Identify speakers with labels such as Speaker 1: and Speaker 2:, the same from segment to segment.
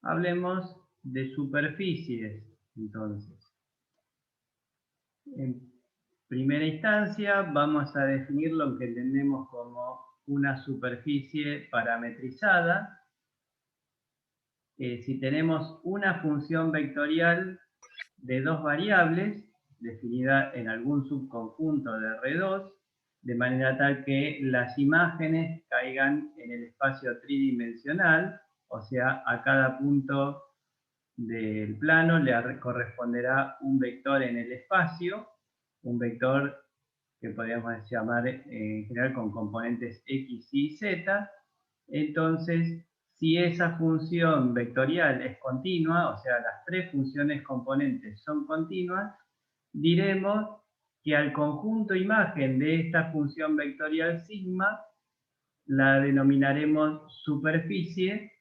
Speaker 1: Hablemos de superficies, entonces. En primera instancia, vamos a definir lo que entendemos como una superficie parametrizada. Si tenemos una función vectorial de dos variables, definida en algún subconjunto de R2, de manera tal que las imágenes caigan en el espacio tridimensional, o sea, a cada punto del plano le corresponderá un vector en el espacio, un vector que podríamos llamar en general con componentes x, y, z. Entonces, si esa función vectorial es continua, o sea, las tres funciones componentes son continuas, diremos que al conjunto imagen de esta función vectorial sigma la denominaremos superficie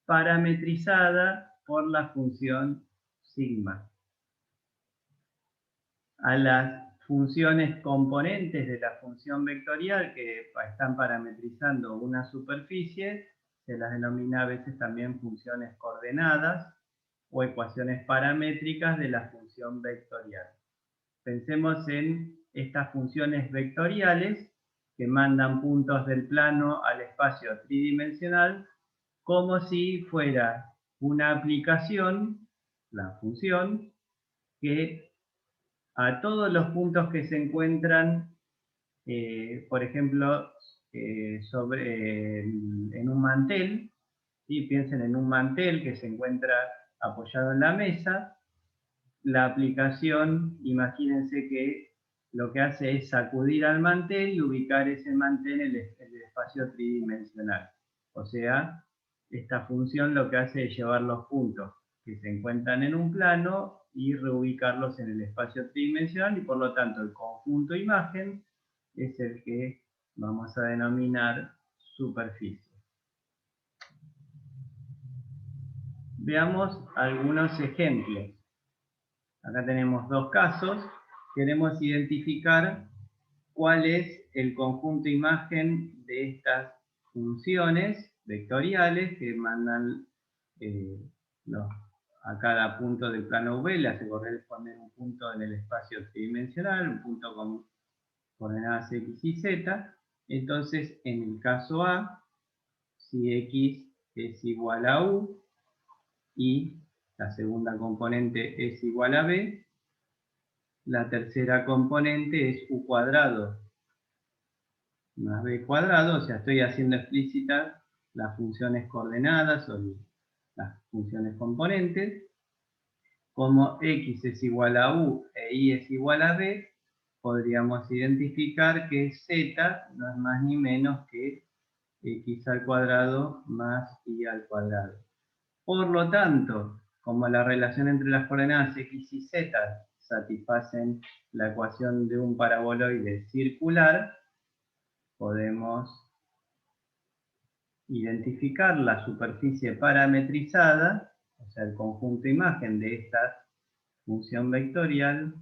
Speaker 1: parametrizada por la función sigma. A las funciones componentes de la función vectorial que están parametrizando una superficie se las denomina a veces también funciones coordenadas o ecuaciones paramétricas de la función vectorial. Pensemos en estas funciones vectoriales que mandan puntos del plano al espacio tridimensional como si fuera una aplicación, la función, que a todos los puntos que se encuentran, por ejemplo, en un mantel, ¿sí? Piensen en un mantel que se encuentra apoyado en la mesa. La aplicación, imagínense que lo que hace es sacudir al mantel y ubicar ese mantel en el espacio tridimensional. O sea, esta función lo que hace es llevar los puntos que se encuentran en un plano y reubicarlos en el espacio tridimensional, y por lo tanto el conjunto imagen es el que vamos a denominar superficie. Veamos algunos ejemplos. Acá tenemos dos casos. Queremos identificar cuál es el conjunto imagen de estas funciones vectoriales que mandan a cada punto del plano V, le hace corresponder un punto en el espacio tridimensional, un punto con coordenadas x y z. Entonces, en el caso A, si x es igual a u y la segunda componente es igual a b, la tercera componente es u cuadrado más b cuadrado, o sea, estoy haciendo explícitas las funciones coordenadas o las funciones componentes. Como x es igual a u e y es igual a b, podríamos identificar que z no es más ni menos que x al cuadrado más y al cuadrado. Por lo tanto, como la relación entre las coordenadas x y z satisfacen la ecuación de un paraboloide circular, podemos identificar la superficie parametrizada, o sea, el conjunto imagen de esta función vectorial,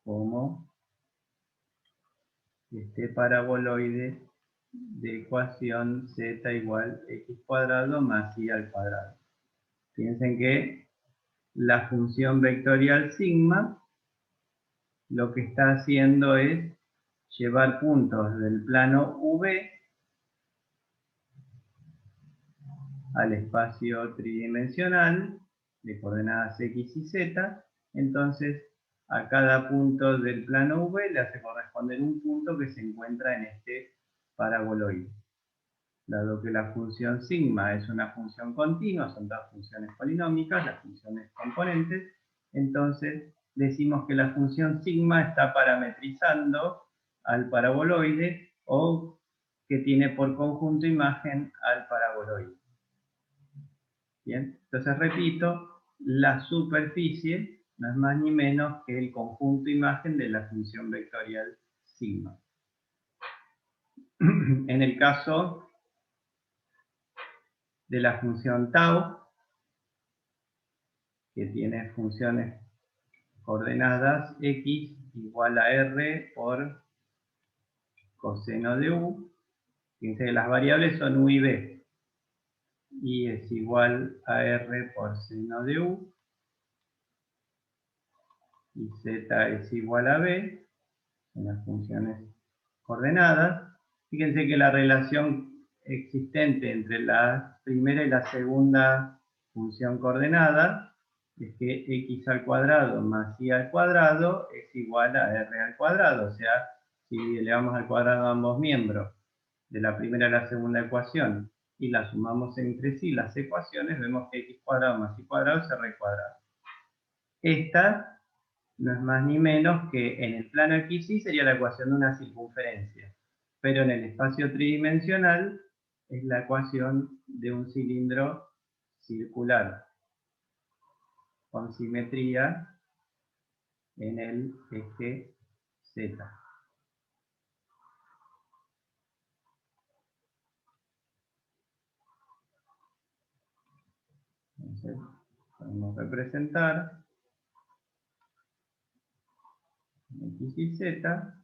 Speaker 1: como este paraboloide de ecuación z igual x cuadrado más y al cuadrado. Piensen que la función vectorial sigma lo que está haciendo es llevar puntos del plano V al espacio tridimensional de coordenadas x y z. Entonces, a cada punto del plano V le hace corresponder un punto que se encuentra en este paraboloide. Dado que la función sigma es una función continua, son dos funciones polinómicas, las funciones componentes, entonces decimos que la función sigma está parametrizando al paraboloide o que tiene por conjunto imagen al paraboloide. Bien, entonces repito, la superficie no es más ni menos que el conjunto imagen de la función vectorial sigma. En el caso de la función tau, que tiene funciones coordenadas x igual a r por coseno de u. Fíjense que las variables son u y b. y es igual a R por seno de U, y Z es igual a B, en las funciones coordenadas. Fíjense que la relación existente entre la primera y la segunda función coordenada es que x al cuadrado más y al cuadrado es igual a r al cuadrado. O sea, si elevamos al cuadrado a ambos miembros de la primera a la segunda ecuación y la sumamos entre sí las ecuaciones, vemos que x cuadrado más y cuadrado es r cuadrado. Esta no es más ni menos que en el plano XY sería la ecuación de una circunferencia, pero en el espacio tridimensional es la ecuación de un cilindro circular con simetría en el eje Z. Entonces, podemos representar X y Z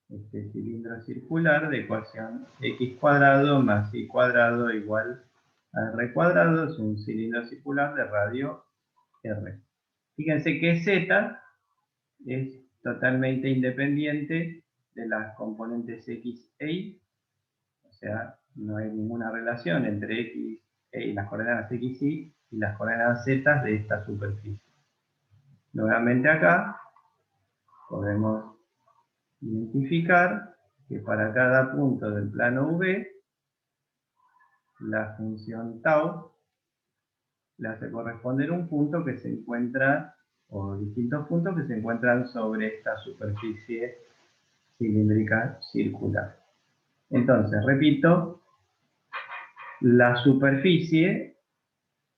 Speaker 1: este cilindro circular de ecuación x cuadrado más y cuadrado igual a r cuadrado, es un cilindro circular de radio r. Fíjense que z es totalmente independiente de las componentes x e y, o sea, no hay ninguna relación entre x e y, las coordenadas x y las coordenadas z de esta superficie. Nuevamente acá podemos identificar que para cada punto del plano V, la función tau le hace corresponder un punto que se encuentra, o distintos puntos que se encuentran sobre esta superficie cilíndrica circular. Entonces, repito, la superficie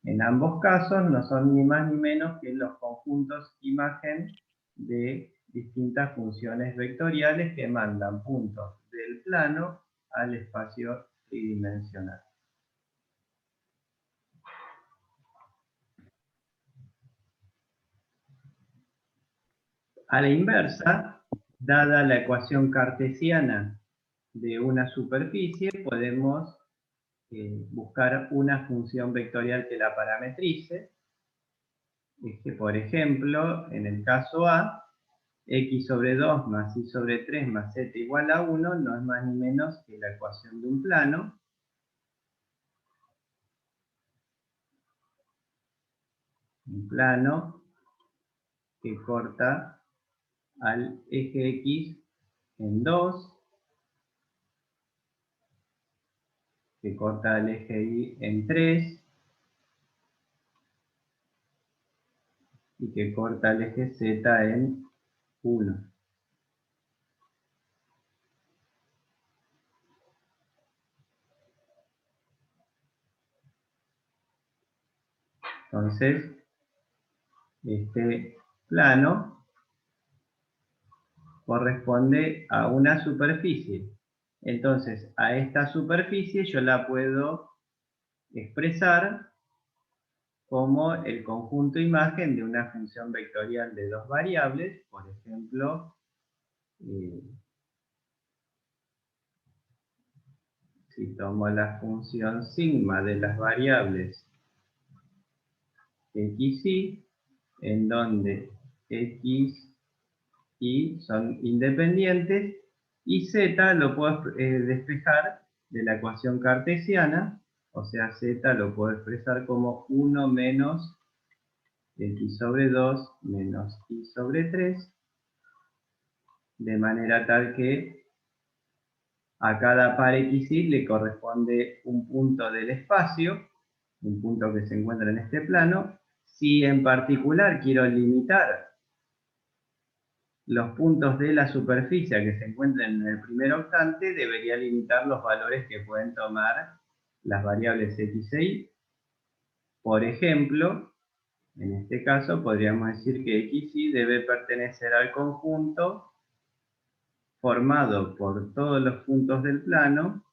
Speaker 1: en ambos casos no son ni más ni menos que los conjuntos imagen de distintas funciones vectoriales que mandan puntos del plano al espacio tridimensional. A la inversa, dada la ecuación cartesiana de una superficie, podemos buscar una función vectorial que la parametrice. Es que, por ejemplo, en el caso A, x sobre 2 más y sobre 3 más z igual a 1 no es más ni menos que la ecuación de un plano. Un plano que corta al eje x en 2, que corta al eje y en 3, y que corta el eje z en 1. Entonces, este plano corresponde a una superficie. Entonces, a esta superficie yo la puedo expresar como el conjunto imagen de una función vectorial de dos variables. Por ejemplo, si tomo la función sigma de las variables x y, en donde x y son independientes, y z lo puedo despejar de la ecuación cartesiana, o sea, z lo puedo expresar como 1 menos x sobre 2 menos y sobre 3, de manera tal que a cada par x y le corresponde un punto del espacio, un punto que se encuentra en este plano. Si en particular quiero limitar los puntos de la superficie que se encuentran en el primer octante, debería limitar los valores que pueden tomar las variables x e y. Por ejemplo, en este caso podríamos decir que x y debe pertenecer al conjunto formado por todos los puntos del plano,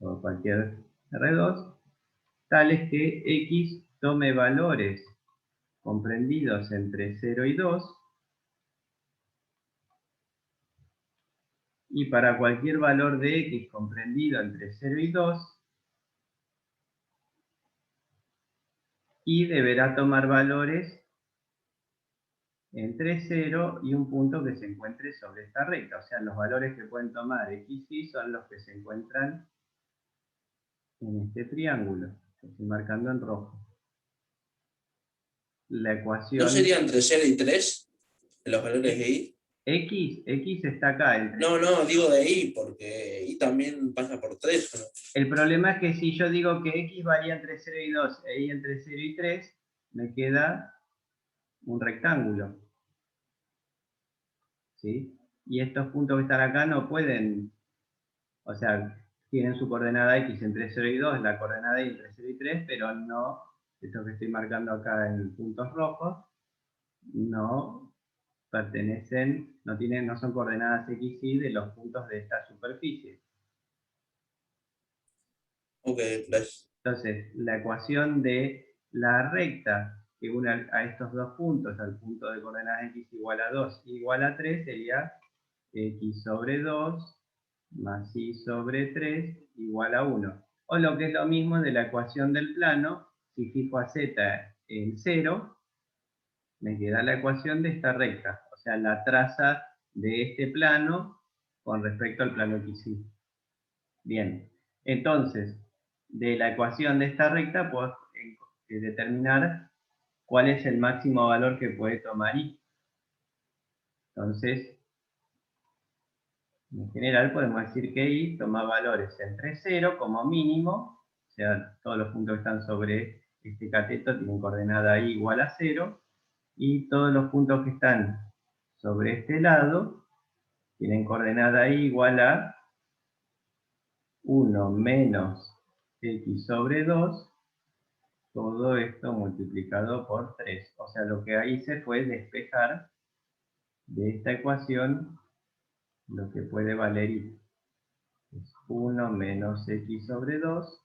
Speaker 1: o cualquier R2, tales que x tome valores comprendidos entre 0 y 2, y para cualquier valor de x comprendido entre 0 y 2, y deberá tomar valores entre 0 y un punto que se encuentre sobre esta recta. O sea, los valores que pueden tomar x y son los que se encuentran en este triángulo, que estoy marcando en rojo. La ecuación...
Speaker 2: ¿No sería entre 0 y 3 los valores de y?
Speaker 1: X está acá.
Speaker 2: No, digo de y, porque y también pasa por 3, ¿no?
Speaker 1: El problema es que si yo digo que x varía entre 0 y 2 e y entre 0 y 3, me queda un rectángulo. ¿Sí? Y estos puntos que están acá no pueden, o sea, tienen su coordenada x entre 0 y 2, la coordenada y entre 0 y 3, pero no, estos que estoy marcando acá en puntos rojos, no pertenecen, no son coordenadas x y de los puntos de esta superficie.
Speaker 2: Ok, gracias.
Speaker 1: Entonces, la ecuación de la recta que une a estos dos puntos, al punto de coordenadas x igual a 2 igual a 3, sería x sobre 2 más y sobre 3 igual a 1. O lo que es lo mismo de la ecuación del plano, si fijo a z en 0, me queda la ecuación de esta recta, o sea, la traza de este plano con respecto al plano XY. Bien, entonces, de la ecuación de esta recta puedo determinar cuál es el máximo valor que puede tomar y. Entonces, en general podemos decir que y toma valores entre 0 como mínimo, o sea, todos los puntos que están sobre este cateto tienen coordenada y igual a 0, y todos los puntos que están sobre este lado tienen coordenada y igual a 1 menos x sobre 2, todo esto multiplicado por 3. O sea, lo que hice fue despejar de esta ecuación lo que puede valer y. Es 1 menos x sobre 2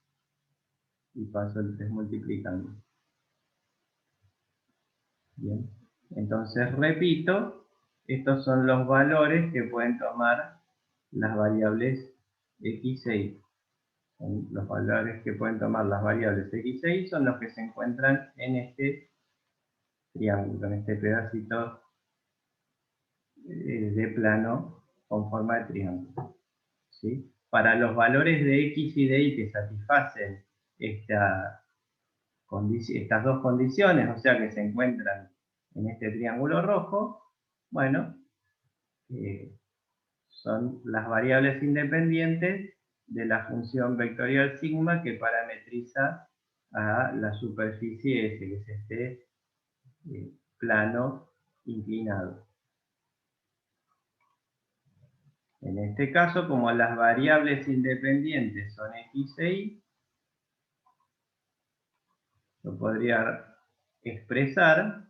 Speaker 1: y paso el 3 multiplicando. Bien, entonces repito, estos son los valores que pueden tomar las variables x e y. Los valores que pueden tomar las variables x e y son los que se encuentran en este triángulo, en este pedacito de plano con forma de triángulo. ¿Sí? Para los valores de x y de y que satisfacen estas dos condiciones, o sea que se encuentran en este triángulo rojo, bueno, son las variables independientes de la función vectorial sigma que parametriza a la superficie S, que es este plano inclinado. En este caso, como las variables independientes son x e y, lo podría expresar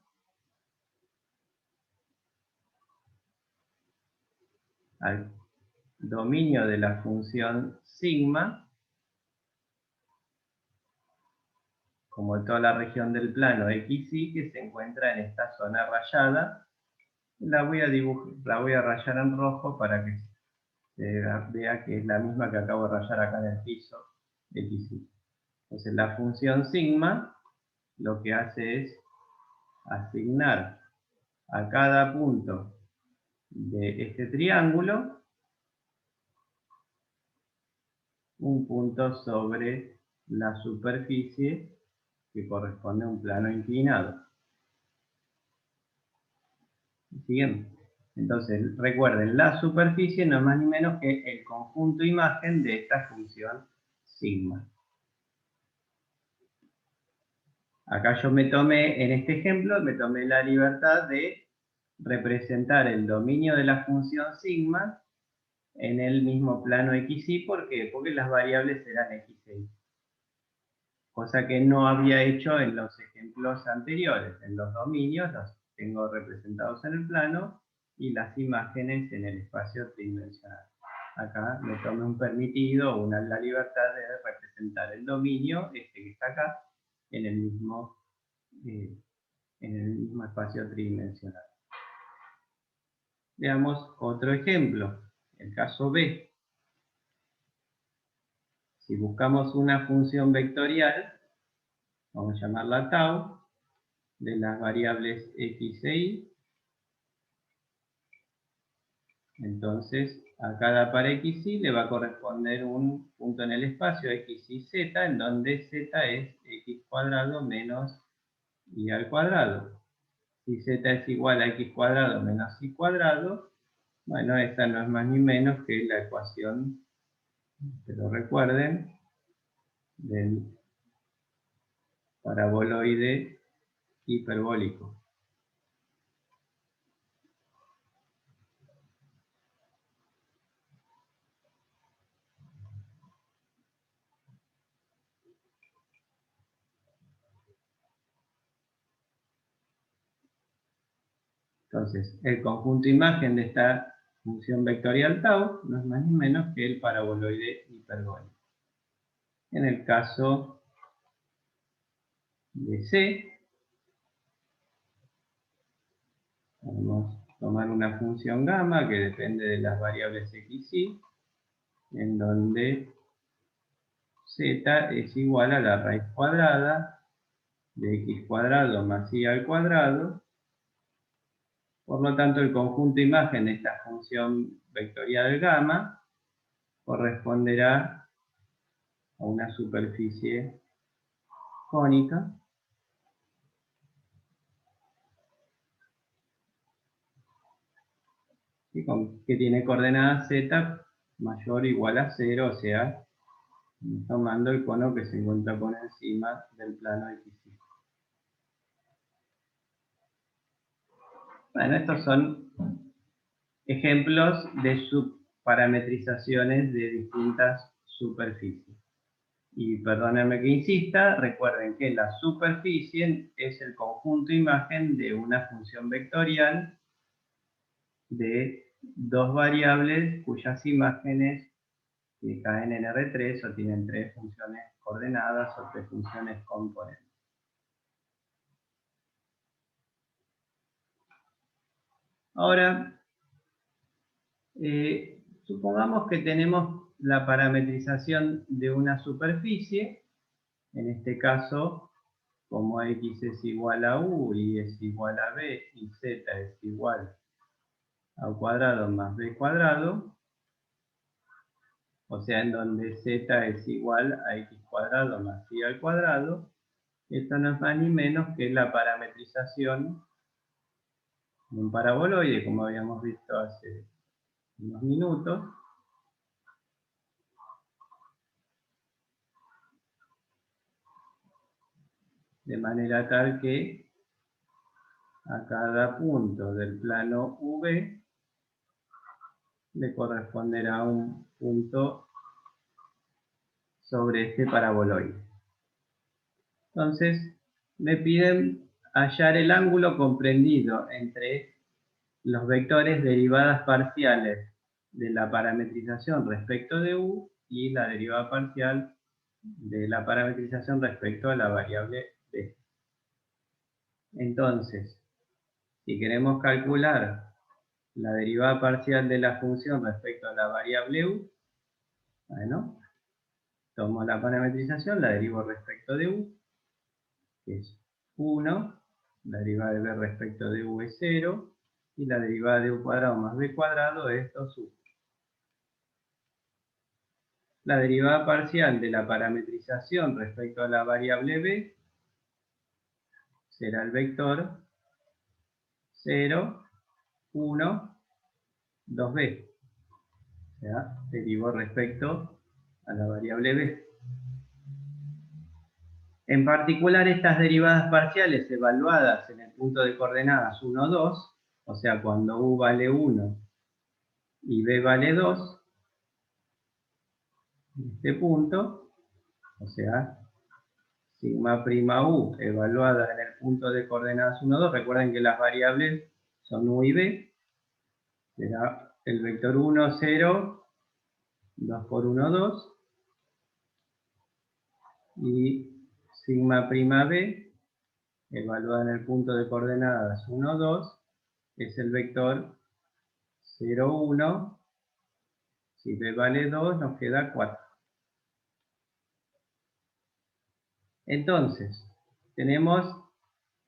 Speaker 1: al dominio de la función sigma como toda la región del plano XY que se encuentra en esta zona rayada. La voy a rayar en rojo para que se vea que es la misma que acabo de rayar acá en el piso XY. Entonces la función sigma lo que hace es asignar a cada punto de este triángulo un punto sobre la superficie que corresponde a un plano inclinado. ¿Siguen? Entonces, recuerden, la superficie no es más ni menos que el conjunto imagen de esta función sigma. Acá yo en este ejemplo, me tomé la libertad de representar el dominio de la función sigma en el mismo plano XY. ¿Por qué? Porque las variables eran x e y. Cosa que no había hecho en los ejemplos anteriores. En los dominios los tengo representados en el plano y las imágenes en el espacio tridimensional. Acá me tomé un permitido, la libertad de representar el dominio, este que está acá, en el mismo espacio tridimensional. Veamos otro ejemplo. el caso B, si buscamos una función vectorial, vamos a llamarla tau, de las variables x e y, entonces a cada par x, y le va a corresponder un punto en el espacio x, y, z, en donde z es x cuadrado menos y al cuadrado. Si z es igual a x cuadrado menos y cuadrado, bueno, esta no es más ni menos que la ecuación, pero recuerden, del paraboloide hiperbólico. Entonces, el conjunto imagen de esta función vectorial tau no es más ni menos que el paraboloide hiperbólico. En el caso de C, podemos tomar una función gamma que depende de las variables x, y, en donde z es igual a la raíz cuadrada de x cuadrado más y al cuadrado. Por lo tanto, el conjunto imagen de esta función vectorial gamma corresponderá a una superficie cónica que tiene coordenadas z mayor o igual a 0, o sea, tomando el cono que se encuentra por encima del plano x. Bueno, estos son ejemplos de subparametrizaciones de distintas superficies. Y perdónenme que insista, recuerden que la superficie es el conjunto imagen de una función vectorial de dos variables cuyas imágenes caen en R3 o tienen tres funciones coordenadas o tres funciones componentes. Ahora, supongamos que tenemos la parametrización de una superficie, en este caso, como x es igual a u, y es igual a b, y z es igual a u cuadrado más b cuadrado, o sea, en donde z es igual a x cuadrado más y al cuadrado, esto no es más ni menos que la parametrización de un paraboloide, como habíamos visto hace unos minutos, de manera tal que a cada punto del plano V le corresponderá un punto sobre este paraboloide. Entonces, me piden hallar el ángulo comprendido entre los vectores derivadas parciales de la parametrización respecto de u y la derivada parcial de la parametrización respecto a la variable b. Entonces, si queremos calcular la derivada parcial de la función respecto a la variable u, bueno, tomo la parametrización, la derivo respecto de u, que es 1, la derivada de b respecto de u es 0, y la derivada de u cuadrado más b cuadrado es 2u. La derivada parcial de la parametrización respecto a la variable b será el vector 0, 1, 2b. O sea, derivo respecto a la variable b. En particular, estas derivadas parciales evaluadas en el punto de coordenadas 1, 2, o sea, cuando u vale 1 y b vale 2, en este punto, o sea, sigma prima u evaluada en el punto de coordenadas 1, 2, recuerden que las variables son u y b, será el vector 1, 0, 2 por 1, 2, y sigma prima b evaluada en el punto de coordenadas 1, 2, es el vector 0, 1, Si b vale 2, nos queda 4. Entonces, tenemos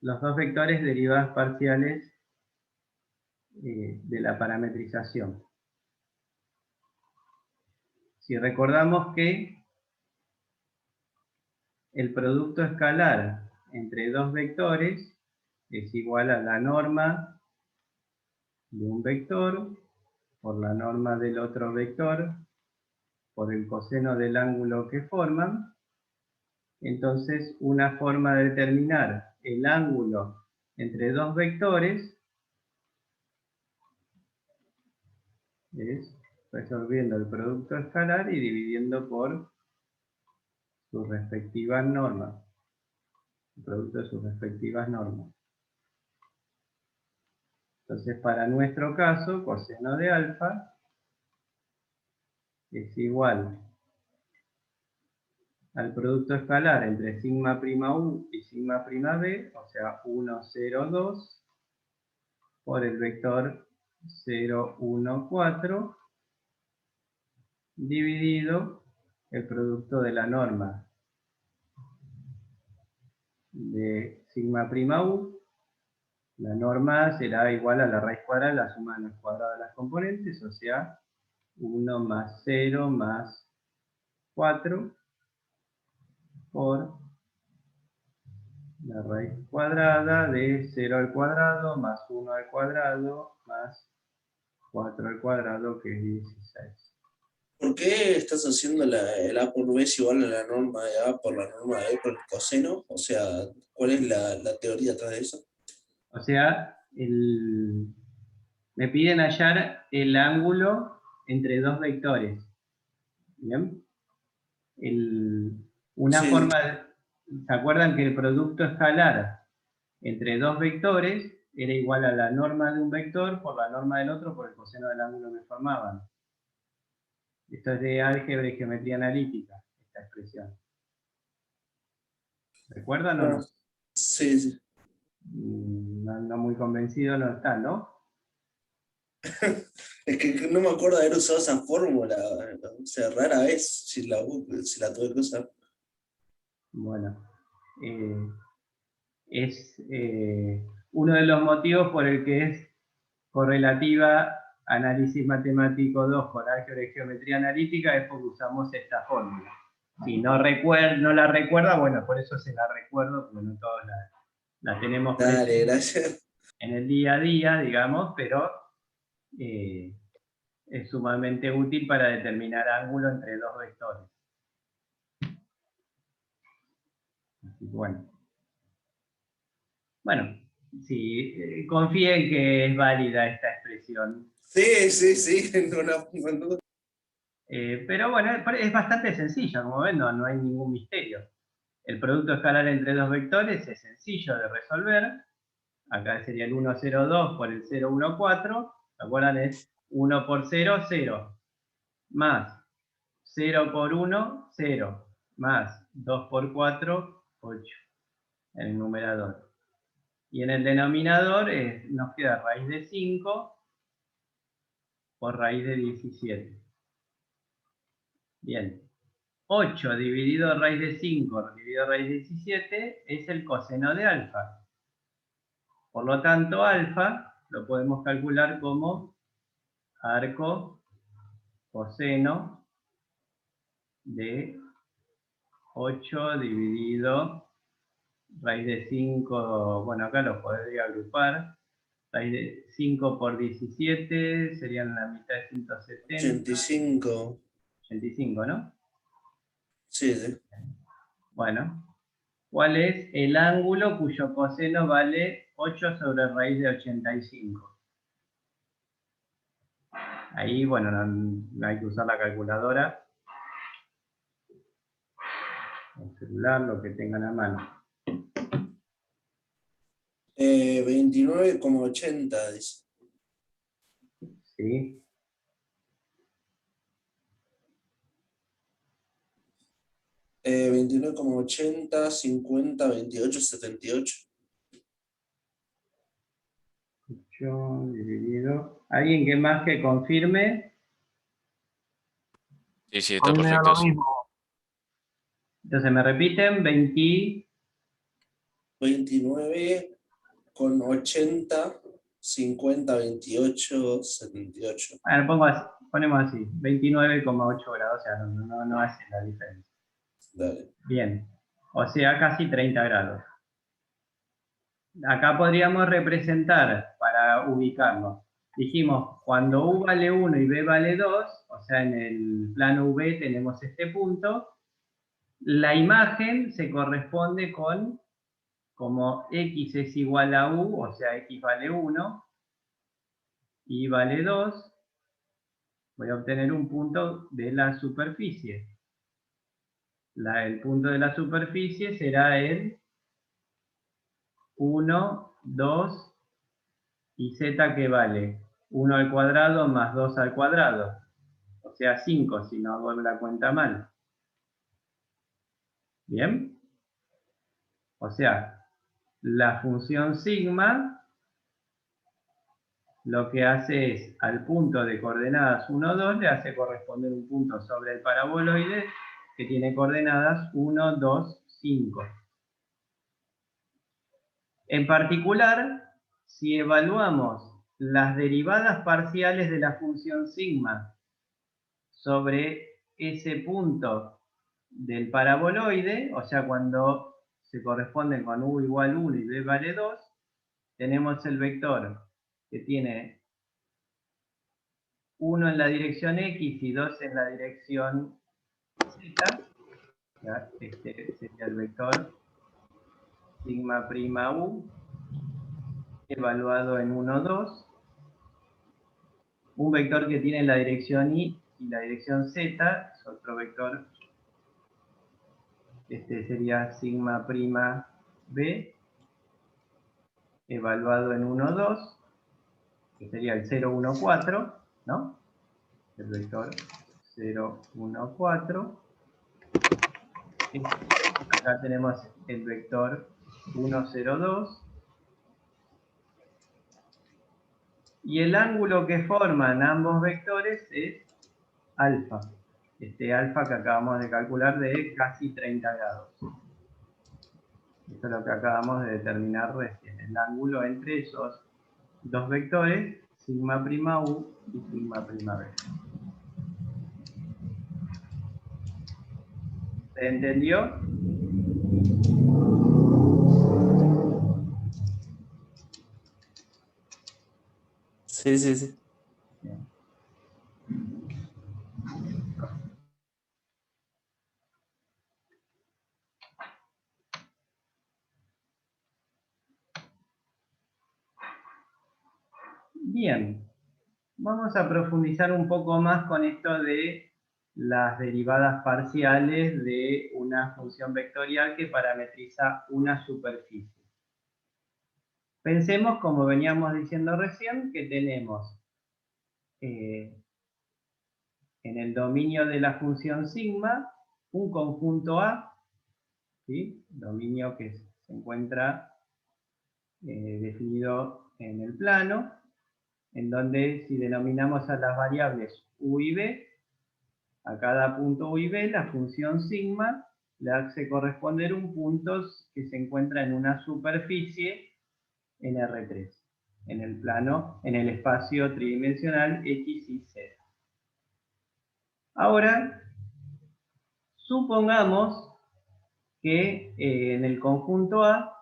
Speaker 1: los dos vectores derivadas parciales de la parametrización. Si recordamos que el producto escalar entre dos vectores es igual a la norma de un vector por la norma del otro vector por el coseno del ángulo que forman, entonces una forma de determinar el ángulo entre dos vectores es resolviendo el producto escalar y dividiendo por sus respectivas normas, el producto de sus respectivas normas. Entonces, para nuestro caso, coseno de alfa es igual al producto escalar entre sigma' u y sigma' b, o sea, 1, 0, 2, por el vector 0, 1, 4, dividido el producto de la norma de sigma' u. La norma será igual a la raíz cuadrada de la suma de las cuadradas de las componentes, o sea, 1 más 0 más 4 por la raíz cuadrada de 0 al cuadrado más 1 al cuadrado más 4 al cuadrado, que es 16.
Speaker 2: ¿Por qué estás haciendo el A por B es igual a la norma de A por la norma de B por el coseno? O sea, ¿cuál es la teoría atrás de eso?
Speaker 1: O sea, me piden hallar el ángulo entre dos vectores. ¿Bien? Una
Speaker 2: Sí,
Speaker 1: forma, ¿se acuerdan que el producto escalar entre dos vectores era igual a la norma de un vector por la norma del otro por el coseno del ángulo que formaban? Esto es de álgebra y geometría analítica, esta expresión. ¿Recuerdan o no?
Speaker 2: sí, sí.
Speaker 1: No muy convencido no está, ¿no?
Speaker 2: Es que no me acuerdo de haber usado esa fórmula. O sea, rara vez si la tuve que usar.
Speaker 1: Bueno, es uno de los motivos por el que es correlativa análisis matemático 2 con álgebra y geometría analítica es porque usamos esta fórmula. Si no la recuerda, bueno, por eso se la recuerdo, porque no todos la tenemos
Speaker 2: Dale,
Speaker 1: presente
Speaker 2: gracias.
Speaker 1: en el día a día, digamos, pero es sumamente útil para determinar ángulo entre dos vectores. Así que bueno, sí, confíen que es válida esta expresión.
Speaker 2: Sí, sí, sí. No.
Speaker 1: Pero bueno, es bastante sencilla, como ven, no hay ningún misterio. El producto escalar entre dos vectores es sencillo de resolver. Acá sería el 1, 0, 2 por el 0, 1, 4. ¿Se acuerdan? Es 1 por 0, 0. Más 0 por 1, 0. Más 2 por 4, 8. En el numerador. Y en el denominador nos queda raíz de 5 por raíz de 17. Bien. 8 dividido raíz de 5 dividido raíz de 17 es el coseno de alfa. Por lo tanto, alfa lo podemos calcular como arco coseno de 8 dividido raíz de 5, bueno, acá lo podría agrupar. Raíz de 5 por 17 serían la mitad de 170.
Speaker 2: 85.
Speaker 1: 85, ¿no?
Speaker 2: Sí, sí.
Speaker 1: Bueno, ¿cuál es el ángulo cuyo coseno vale 8 sobre raíz de 85? Ahí, bueno, no hay que usar la calculadora, el celular, lo que tengan a mano.
Speaker 2: 29,80 dice.
Speaker 1: ¿Sí?
Speaker 2: 29,80, 50, 28, 78.
Speaker 1: 8 dividido. ¿Alguien que más que confirme?
Speaker 3: Sí,
Speaker 4: A
Speaker 3: está
Speaker 4: mí me da
Speaker 3: perfecto
Speaker 4: lo
Speaker 3: eso.
Speaker 4: mismo.
Speaker 1: Entonces me repiten 20,
Speaker 2: 29 con 80, 50, 28, 78.
Speaker 1: bueno, ponemos así, 29,8 grados, o sea, no hace la diferencia.
Speaker 2: Dale.
Speaker 1: Bien, o sea, casi 30 grados. Acá podríamos representar, para ubicarnos, dijimos, cuando U vale 1 y B vale 2, o sea, en el plano V tenemos este punto, la imagen se corresponde con, como X es igual a U, o sea, X vale 1, Y vale 2, voy a obtener un punto de la superficie. El punto de la superficie será el 1, 2 y z que vale 1 al cuadrado más 2 al cuadrado. O sea, 5, si no hago la cuenta mal. ¿Bien? O sea, la función sigma lo que hace es, al punto de coordenadas 1, 2, le hace corresponder un punto sobre el paraboloide que tiene coordenadas 1, 2, 5. En particular, si evaluamos las derivadas parciales de la función sigma sobre ese punto del paraboloide, o sea, cuando se corresponden con u igual 1 y b vale 2, tenemos el vector que tiene 1 en la dirección x y 2 en la dirección z. Este sería el vector sigma prima u, evaluado en 1, 2. Un vector que tiene la dirección y la dirección z, es otro vector. Este sería sigma prima b, evaluado en 1, 2, que sería el 0, 1, 4, ¿no? El vector 0, 1, 4. Acá tenemos el vector 1, 0, 2. Y el ángulo que forman ambos vectores es alfa. Este alfa que acabamos de calcular de casi 30 grados. Esto es lo que acabamos de determinar recién. El ángulo entre esos dos vectores, sigma prima u y sigma prima b. ¿Se entendió?
Speaker 2: Sí, sí, sí.
Speaker 1: Bien. Bien, vamos a profundizar un poco más con esto de las derivadas parciales de una función vectorial que parametriza una superficie. Pensemos, como veníamos diciendo recién, que tenemos en el dominio de la función sigma un conjunto A, ¿sí? Dominio que se encuentra definido en el plano, en donde si denominamos a las variables u y b, a cada punto u y b, la función sigma le hace corresponder un punto que se encuentra en una superficie en R3, en el plano, en el espacio tridimensional X y Z. Ahora, supongamos que en el conjunto A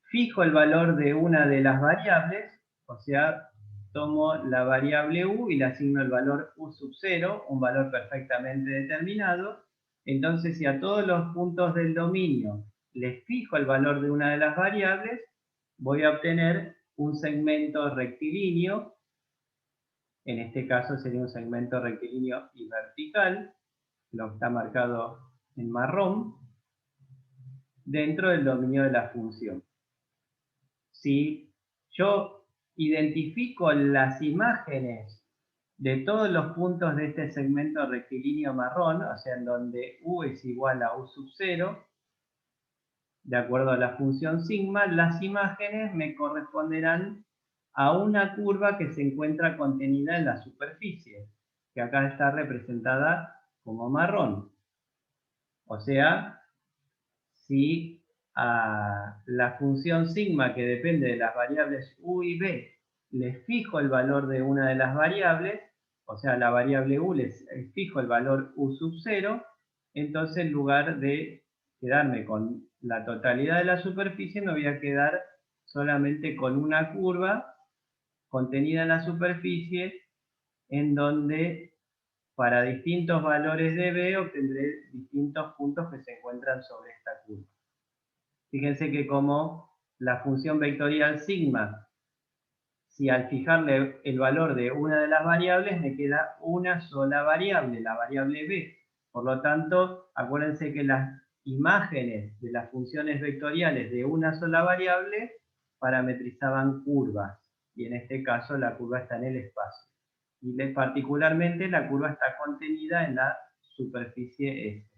Speaker 1: fijo el valor de una de las variables, o sea, tomo la variable u y le asigno el valor u sub 0, un valor perfectamente determinado. Entonces, si a todos los puntos del dominio les fijo el valor de una de las variables, voy a obtener un segmento rectilíneo. En este caso sería un segmento rectilíneo y vertical, lo que está marcado en marrón, dentro del dominio de la función. Si yo identifico las imágenes de todos los puntos de este segmento rectilíneo marrón, o sea, en donde u es igual a u sub 0, de acuerdo a la función sigma, las imágenes me corresponderán a una curva que se encuentra contenida en la superficie, que acá está representada como marrón. O sea, si a la función sigma, que depende de las variables u y b, le fijo el valor de una de las variables, o sea, la variable u le fijo el valor u sub 0, entonces en lugar de quedarme con la totalidad de la superficie, me voy a quedar solamente con una curva contenida en la superficie, en donde para distintos valores de b obtendré distintos puntos que se encuentran sobre esta curva. Fíjense que como la función vectorial sigma, si al fijarle el valor de una de las variables me queda una sola variable, la variable b. Por lo tanto, acuérdense que las imágenes de las funciones vectoriales de una sola variable parametrizaban curvas, y en este caso la curva está en el espacio. Y particularmente la curva está contenida en la superficie S.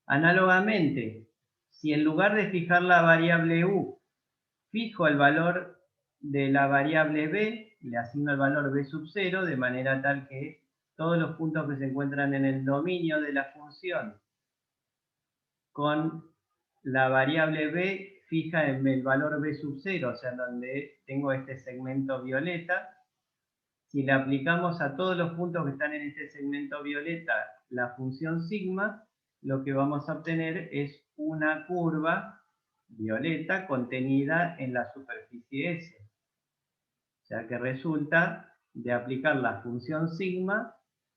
Speaker 1: Análogamente, si en lugar de fijar la variable u, fijo el valor de la variable b, le asigno el valor b sub 0, de manera tal que todos los puntos que se encuentran en el dominio de la función con la variable b fija en el valor b sub 0, o sea, donde tengo este segmento violeta. Si le aplicamos a todos los puntos que están en este segmento violeta la función sigma, lo que vamos a obtener es una curva violeta contenida en la superficie S. O sea que resulta de aplicar la función sigma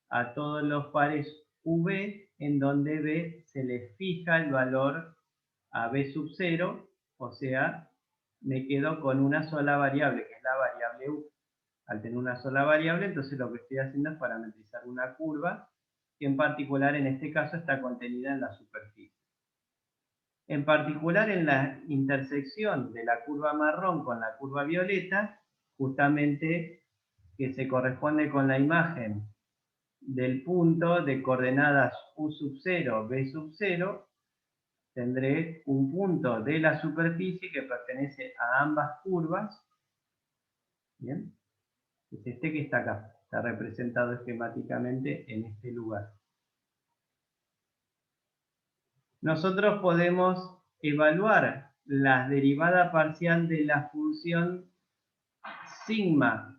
Speaker 1: a todos los pares V, en donde B se le fija el valor a B sub 0, o sea, me quedo con una sola variable, que es la variable U. Al tener una sola variable, entonces lo que estoy haciendo es parametrizar una curva, que en particular en este caso está contenida en la superficie. En particular en la intersección de la curva marrón con la curva violeta, justamente que se corresponde con la imagen del punto de coordenadas u sub 0, b sub 0, tendré un punto de la superficie que pertenece a ambas curvas. Bien, es este que está acá, está representado esquemáticamente en este lugar. Nosotros podemos evaluar la derivada parcial de la función sigma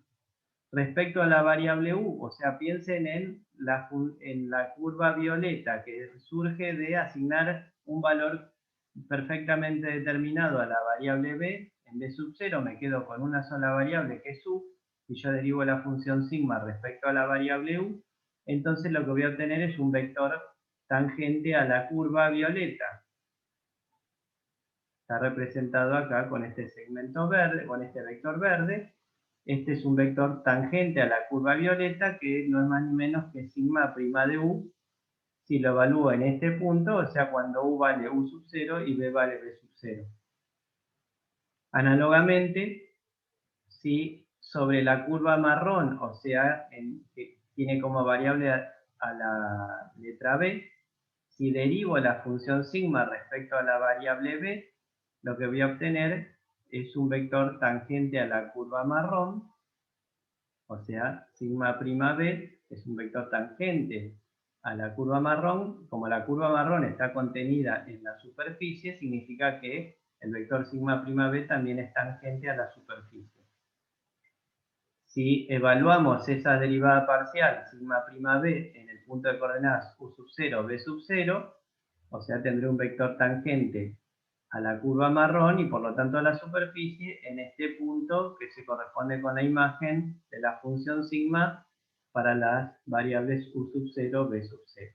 Speaker 1: respecto a la variable u, o sea, piensen en la curva violeta, que surge de asignar un valor perfectamente determinado a la variable b. En b sub 0 me quedo con una sola variable, que es u, y yo derivo la función sigma respecto a la variable u, entonces lo que voy a obtener es un vector tangente a la curva violeta. Está representado acá con este segmento verde, con este vector verde. Este es un vector tangente a la curva violeta, que no es más ni menos que sigma prima de u, si lo evalúo en este punto, o sea, cuando u vale u sub 0 y b vale b sub 0. Análogamente, si sobre la curva marrón, o sea, que tiene como variable a la letra b, si derivo la función sigma respecto a la variable b, lo que voy a obtener es un vector tangente a la curva marrón, o sea, sigma prima b es un vector tangente a la curva marrón. Como la curva marrón está contenida en la superficie, significa que el vector sigma prima b también es tangente a la superficie. Si evaluamos esa derivada parcial, sigma prima b, en el punto de coordenadas u sub 0, b sub 0, o sea, tendré un vector tangente a la curva marrón y por lo tanto a la superficie en este punto que se corresponde con la imagen de la función sigma para las variables u sub 0, b sub 0.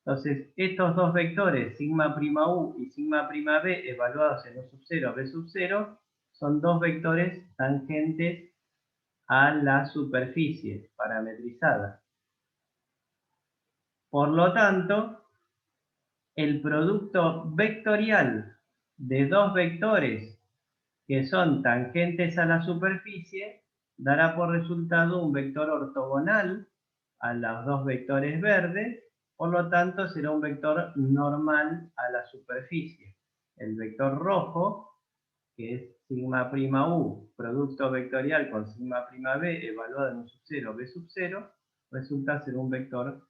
Speaker 1: Entonces, estos dos vectores, sigma prima u y sigma prima b, evaluados en u sub 0, b sub 0, son dos vectores tangentes a la superficie parametrizada. Por lo tanto, el producto vectorial de dos vectores que son tangentes a la superficie dará por resultado un vector ortogonal a los dos vectores verdes, por lo tanto será un vector normal a la superficie. El vector rojo, que es sigma prima u, producto vectorial con sigma prima b evaluado en u sub 0, b sub 0, resulta ser un vector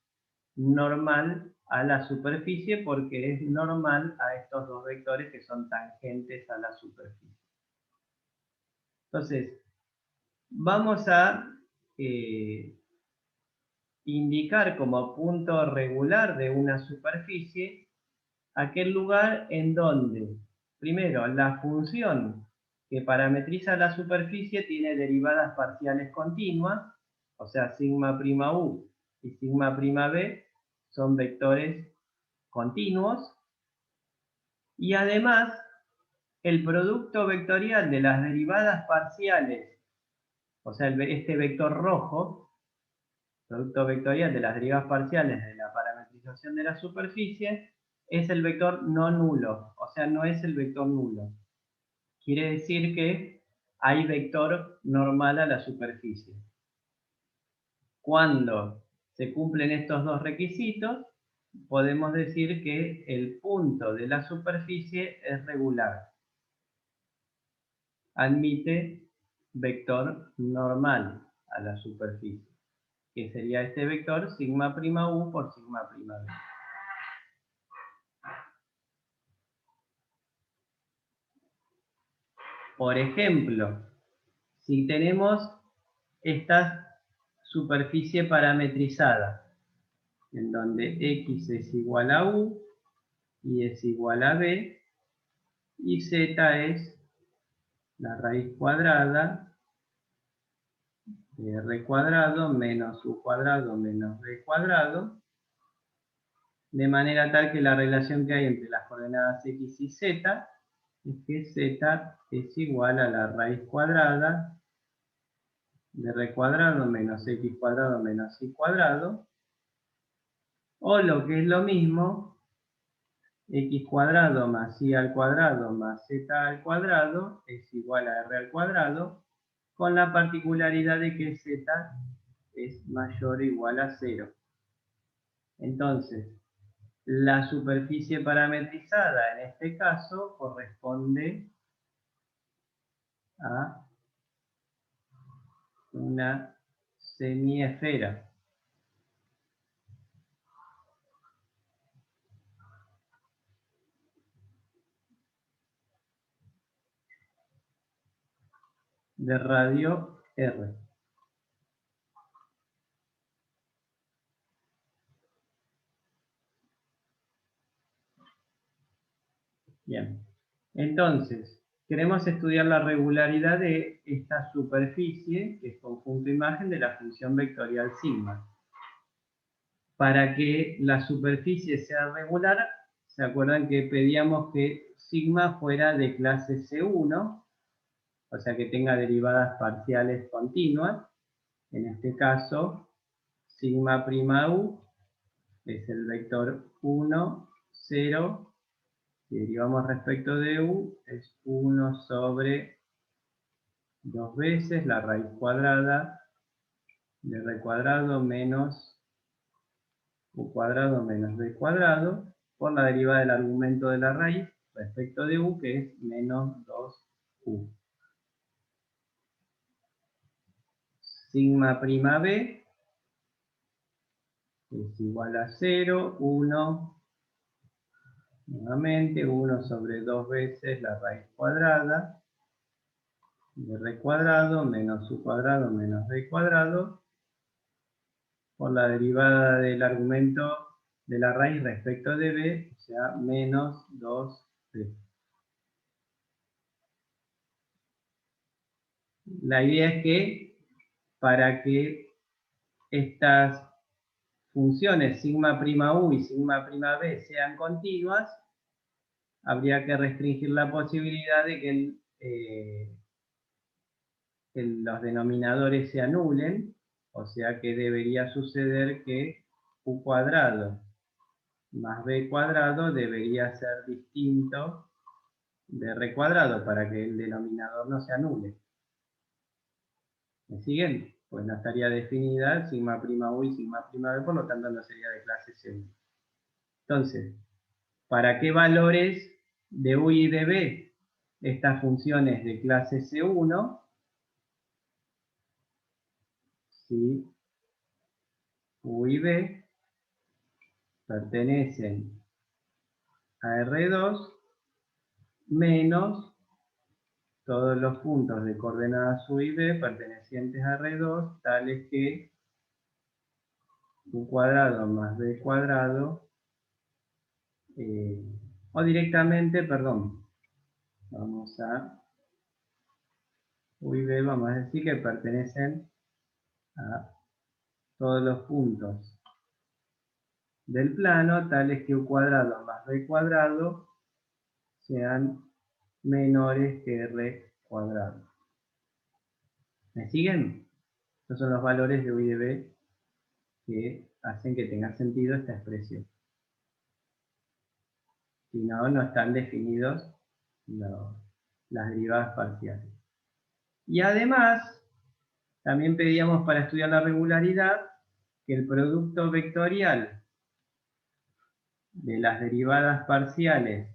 Speaker 1: normal a la superficie porque es normal a estos dos vectores que son tangentes a la superficie. Entonces, vamos a indicar como punto regular de una superficie aquel lugar en donde, primero, la función que parametriza la superficie tiene derivadas parciales continuas, o sea, sigma' u y sigma' b son vectores continuos, y además el producto vectorial de las derivadas parciales, o sea, este vector rojo, producto vectorial de las derivadas parciales de la parametrización de la superficie, es el vector no nulo, o sea, no es el vector nulo. Quiere decir que hay vector normal a la superficie. Cuando se cumplen estos dos requisitos, podemos decir que el punto de la superficie es regular. Admite vector normal a la superficie, que sería este vector sigma' u por sigma' b. Por ejemplo, si tenemos esta superficie parametrizada, en donde x es igual a u, y es igual a b, y z es la raíz cuadrada de r cuadrado menos u cuadrado menos b cuadrado, de manera tal que la relación que hay entre las coordenadas x y z es que z es igual a la raíz cuadrada de r cuadrado menos x cuadrado menos y cuadrado, o lo que es lo mismo, x cuadrado más y al cuadrado más z al cuadrado es igual a r al cuadrado, con la particularidad de que z es mayor o igual a 0. Entonces, la superficie parametrizada en este caso corresponde a una semiesfera. De radio R. Bien. Entonces, queremos estudiar la regularidad de esta superficie, que es conjunto imagen de la función vectorial sigma. Para que la superficie sea regular, ¿se acuerdan que pedíamos que sigma fuera de clase C1? O sea, que tenga derivadas parciales continuas. En este caso, sigma' u es el vector 1, 0, si derivamos respecto de u, es 1 sobre 2 veces la raíz cuadrada de r cuadrado menos u cuadrado menos b cuadrado por la derivada del argumento de la raíz respecto de u, que es menos 2u. Sigma' b es igual a 0, 1, nuevamente 1 sobre 2 veces la raíz cuadrada de r cuadrado menos u cuadrado menos b cuadrado por la derivada del argumento de la raíz respecto de b, o sea, menos 2b. La idea es que para que estas funciones sigma' u y sigma' b sean continuas, habría que restringir la posibilidad de que los denominadores se anulen, o sea que debería suceder que u cuadrado más b cuadrado debería ser distinto de r cuadrado para que el denominador no se anule. ¿Me siguen? Pues no estaría definida sigma' u y sigma' b, por lo tanto no sería de clase C1. Entonces, ¿para qué valores de u y de b estas funciones de clase C1? Si u y b pertenecen a R2 menos todos los puntos de coordenadas U y B pertenecientes a R2, tales que U cuadrado más B cuadrado, o directamente, perdón, vamos a U y B, vamos a decir que pertenecen a todos los puntos del plano, tales que U cuadrado más B cuadrado sean menores que R cuadrado. ¿Me siguen? Estos son los valores de U y de B que hacen que tenga sentido esta expresión. Si no, no están definidos las derivadas parciales. Y además, también pedíamos para estudiar la regularidad que el producto vectorial de las derivadas parciales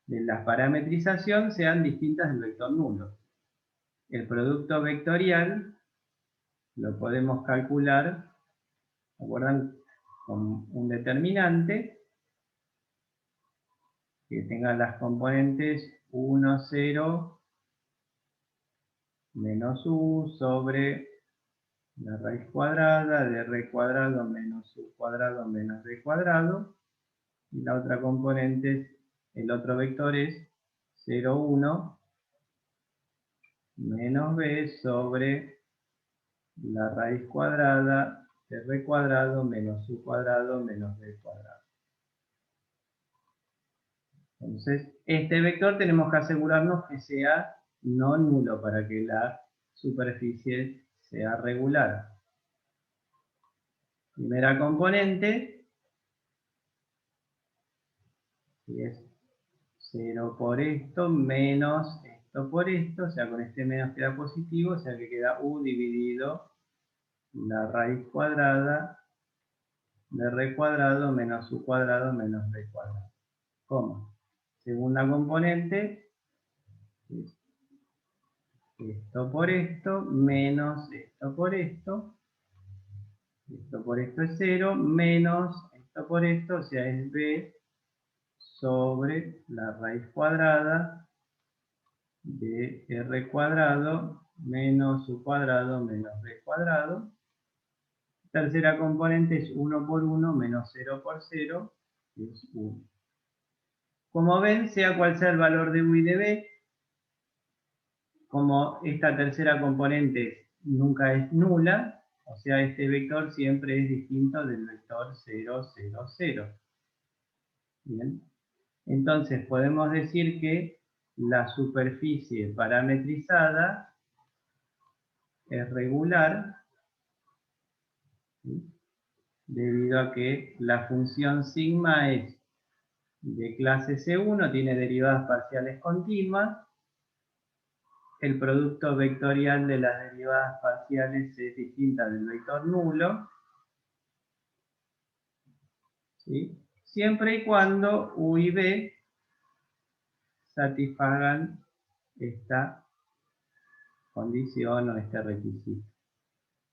Speaker 1: de la parametrización sean distintas del vector nulo. El producto vectorial lo podemos calcular, ¿se acuerdan? Con un determinante que tenga las componentes 1, 0, menos U sobre la raíz cuadrada de R cuadrado menos U cuadrado menos B cuadrado, y la otra componente, el otro vector es 0, 1 menos B sobre la raíz cuadrada de R cuadrado menos U cuadrado menos B cuadrado. Entonces, este vector tenemos que asegurarnos que sea no nulo para que la superficie sea regular. Primera componente, si es 0 por esto menos esto por esto, o sea, con este menos queda positivo, o sea que queda U dividido la raíz cuadrada de R cuadrado menos U cuadrado menos B cuadrado. ¿Cómo? Segunda componente, es esto por esto menos esto por esto. Esto por esto es 0, menos esto por esto, o sea, es B sobre la raíz cuadrada de R cuadrado menos U cuadrado menos B cuadrado. Tercera componente es 1 por 1 menos 0 por 0, que es 1. Como ven, sea cual sea el valor de U y de B, como esta tercera componente nunca es nula, o sea, este vector siempre es distinto del vector 0, 0, 0. Bien. Entonces podemos decir que la superficie parametrizada es regular, ¿sí? Debido a que la función sigma es de clase C1, tiene derivadas parciales continuas, el producto vectorial de las derivadas parciales es distinta del vector nulo, ¿sí? Siempre y cuando U y B satisfagan esta condición o este requisito.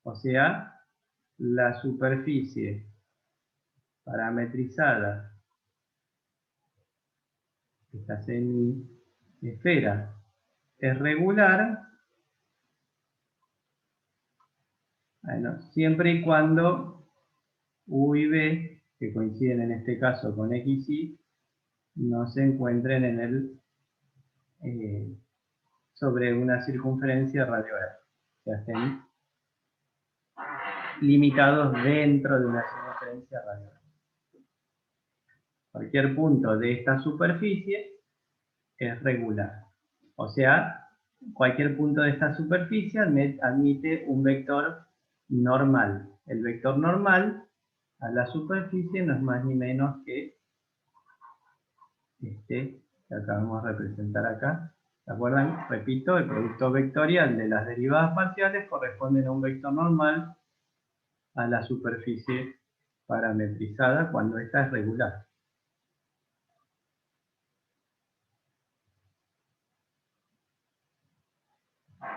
Speaker 1: O sea, la superficie parametrizada, esta semi-esfera, es regular, bueno, siempre y cuando U y B, que coinciden en este caso con X y, no se encuentren en sobre una circunferencia radial, que estén limitados dentro de una circunferencia radial. Cualquier punto de esta superficie es regular. O sea, cualquier punto de esta superficie admite un vector normal. El vector normal a la superficie no es más ni menos que este que acabamos de representar acá. ¿Se acuerdan? Repito, el producto vectorial de las derivadas parciales corresponde a un vector normal a la superficie parametrizada cuando esta es regular.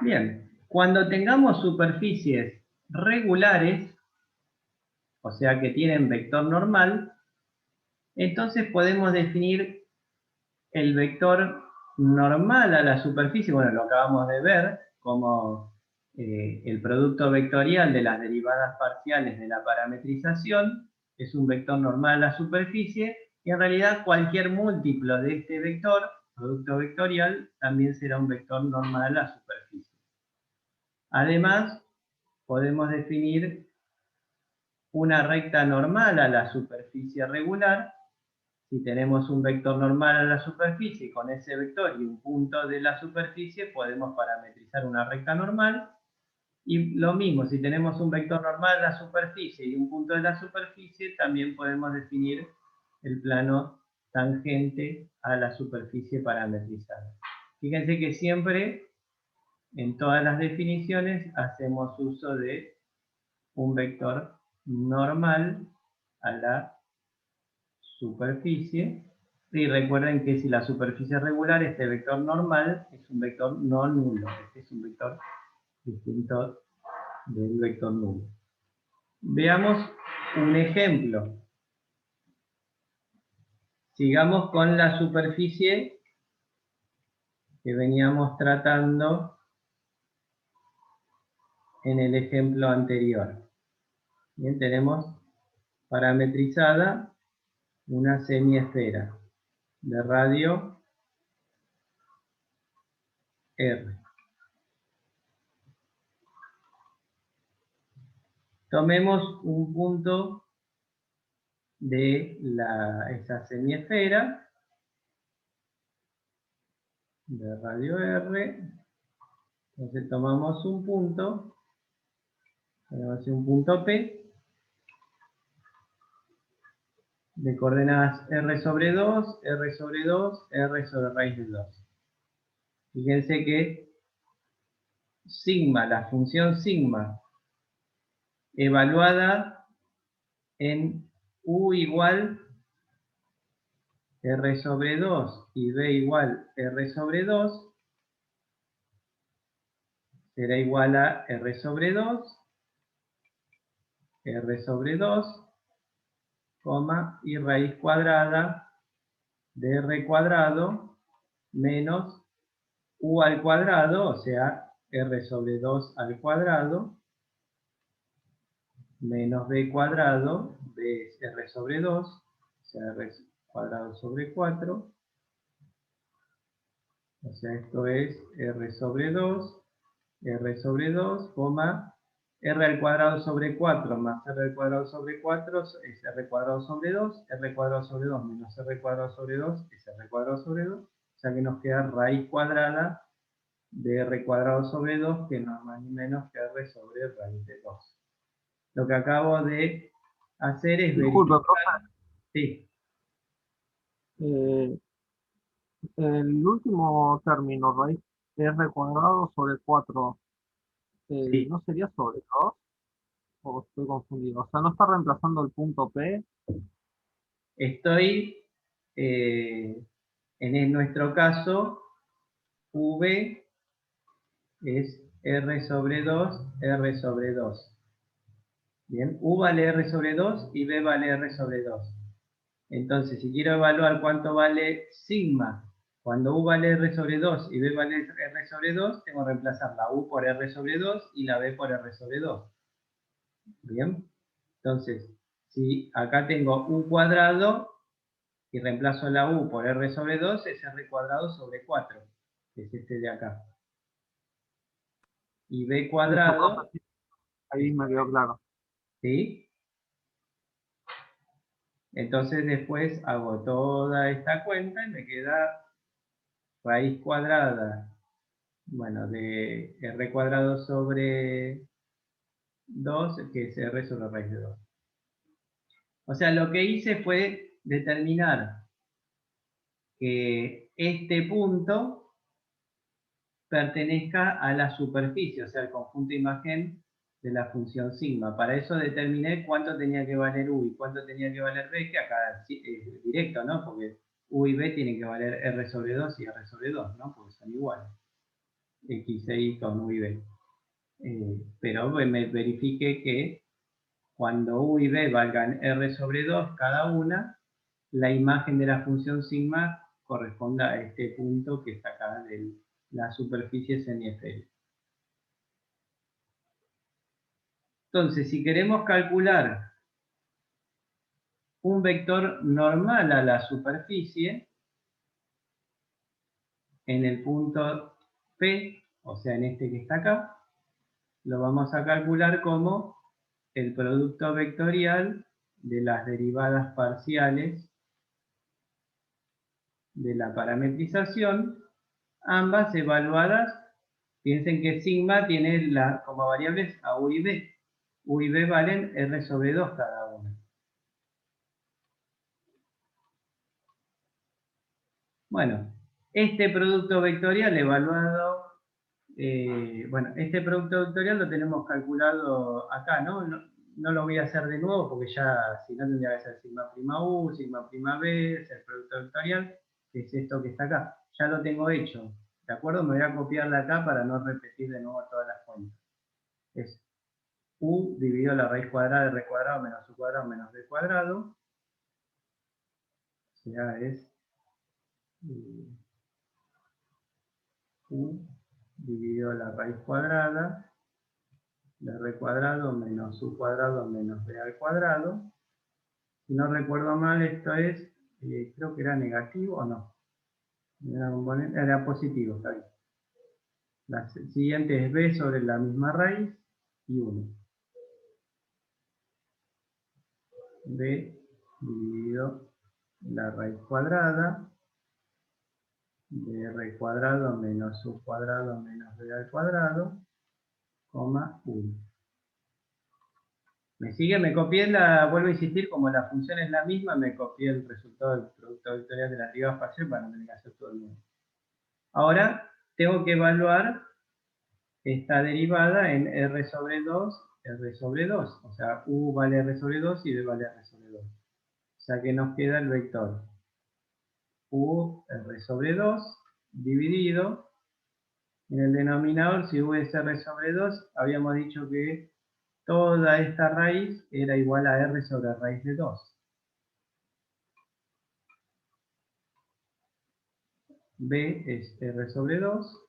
Speaker 1: Bien, cuando tengamos superficies regulares, o sea que tienen vector normal, entonces podemos definir el vector normal a la superficie, bueno, lo acabamos de ver, como el producto vectorial de las derivadas parciales de la parametrización es un vector normal a la superficie, y en realidad cualquier múltiplo de este vector, producto vectorial, también será un vector normal a la superficie. Además, podemos definir una recta normal a la superficie regular. Si tenemos un vector normal a la superficie, con ese vector y un punto de la superficie, podemos parametrizar una recta normal. Y lo mismo, si tenemos un vector normal a la superficie y un punto de la superficie, también podemos definir el plano tangente a la superficie parametrizada. Fíjense que siempre, en todas las definiciones, hacemos uso de un vector normal a la superficie. Y recuerden que si la superficie es regular, este vector normal es un vector no nulo. Este es un vector distinto del vector nulo. Veamos un ejemplo. Sigamos con la superficie que veníamos tratando en el ejemplo anterior. Bien, tenemos parametrizada una semiesfera de radio R. Tomemos un punto de esa semiesfera de radio R. Entonces tomamos un punto, tenemos un punto P, de coordenadas R sobre 2, R sobre 2, R sobre raíz de 2. Fíjense que sigma, la función sigma, evaluada en U igual R sobre 2 y B igual R sobre 2, será igual a R sobre 2, R sobre 2, y raíz cuadrada de R cuadrado menos U al cuadrado, o sea, R sobre 2 al cuadrado, menos B cuadrado, B es R sobre 2, o sea, R cuadrado sobre 4, o sea, esto es R sobre 2, R sobre 2, R al cuadrado sobre 4 más R al cuadrado sobre 4 es R cuadrado sobre 2, R cuadrado sobre 2 menos R cuadrado sobre 2 es R cuadrado sobre 2, o sea que nos queda raíz cuadrada de R cuadrado sobre 2, que no es más ni menos que R sobre raíz de 2. Lo que acabo de hacer es
Speaker 3: Disculpe,
Speaker 1: verificar. Sí,
Speaker 3: eh, el último término, raíz R cuadrado sobre 4,
Speaker 1: sí.
Speaker 3: ¿no sería sobre 2? ¿O estoy confundido? O sea, ¿no está reemplazando el punto P?
Speaker 1: Estoy, en nuestro caso, V es R sobre 2, R sobre 2. Bien, U vale R sobre 2 y B vale R sobre 2. Entonces, si quiero evaluar cuánto vale sigma, cuando U vale R sobre 2 y B vale R sobre 2, tengo que reemplazar la U por R sobre 2 y la B por R sobre 2. Bien, entonces, si acá tengo U cuadrado y reemplazo la U por R sobre 2, es R cuadrado sobre 4, que es este de acá. Y B cuadrado,
Speaker 3: Ahí me quedó claro.
Speaker 1: ¿sí? Entonces después hago toda esta cuenta y me queda raíz cuadrada, bueno, de R cuadrado sobre 2, que es R sobre raíz de 2. O sea, lo que hice fue determinar que este punto pertenezca a la superficie, o sea, al conjunto de imagen de la función sigma. Para eso determiné cuánto tenía que valer U y cuánto tenía que valer B, que acá es directo, ¿no? Porque U y B tienen que valer R sobre 2 y R sobre 2, ¿no? Porque son iguales. X e Y con U y B. Pero me verifique que cuando u y b valgan r sobre 2 cada una, la imagen de la función sigma corresponda a este punto que está acá de la superficie semiesférica. Entonces, si queremos calcular un vector normal a la superficie, en el punto P, o sea, en este que está acá, lo vamos a calcular como el producto vectorial de las derivadas parciales de la parametrización, ambas evaluadas. Piensen que sigma tiene como variables a u y b. U y b valen r sobre 2 cada una. Bueno, este producto vectorial evaluado, este producto vectorial lo tenemos calculado acá, ¿no? No lo voy a hacer de nuevo porque ya, si no, tendría que ser sigma prima u, sigma prima b, es el producto vectorial, que es esto que está acá. Ya lo tengo hecho, ¿de acuerdo? Me voy a copiar de acá para no repetir de nuevo todas las cuentas. Es u dividido la raíz cuadrada de r cuadrado menos u cuadrado menos b cuadrado. O sea, es u dividido la raíz cuadrada de r cuadrado menos u cuadrado menos b al cuadrado. Si no recuerdo mal, esto es, creo que era negativo o no. Era positivo, está bien. La siguiente es b sobre la misma raíz y 1. B dividido la raíz cuadrada de r cuadrado menos u cuadrado menos b al cuadrado, coma 1. ¿Me sigue? Me copié vuelvo a insistir, como la función es la misma, me copié el resultado del producto vectorial de la derivada parcial para no tener que hacer todo el mundo. Ahora tengo que evaluar esta derivada en r sobre 2, r sobre 2. O sea, u vale r sobre 2 y b vale r sobre 2. O sea que nos queda el vector u r sobre 2 dividido en el denominador. Si u es r sobre 2, habíamos dicho que toda esta raíz era igual a r sobre raíz de 2. B es r sobre 2,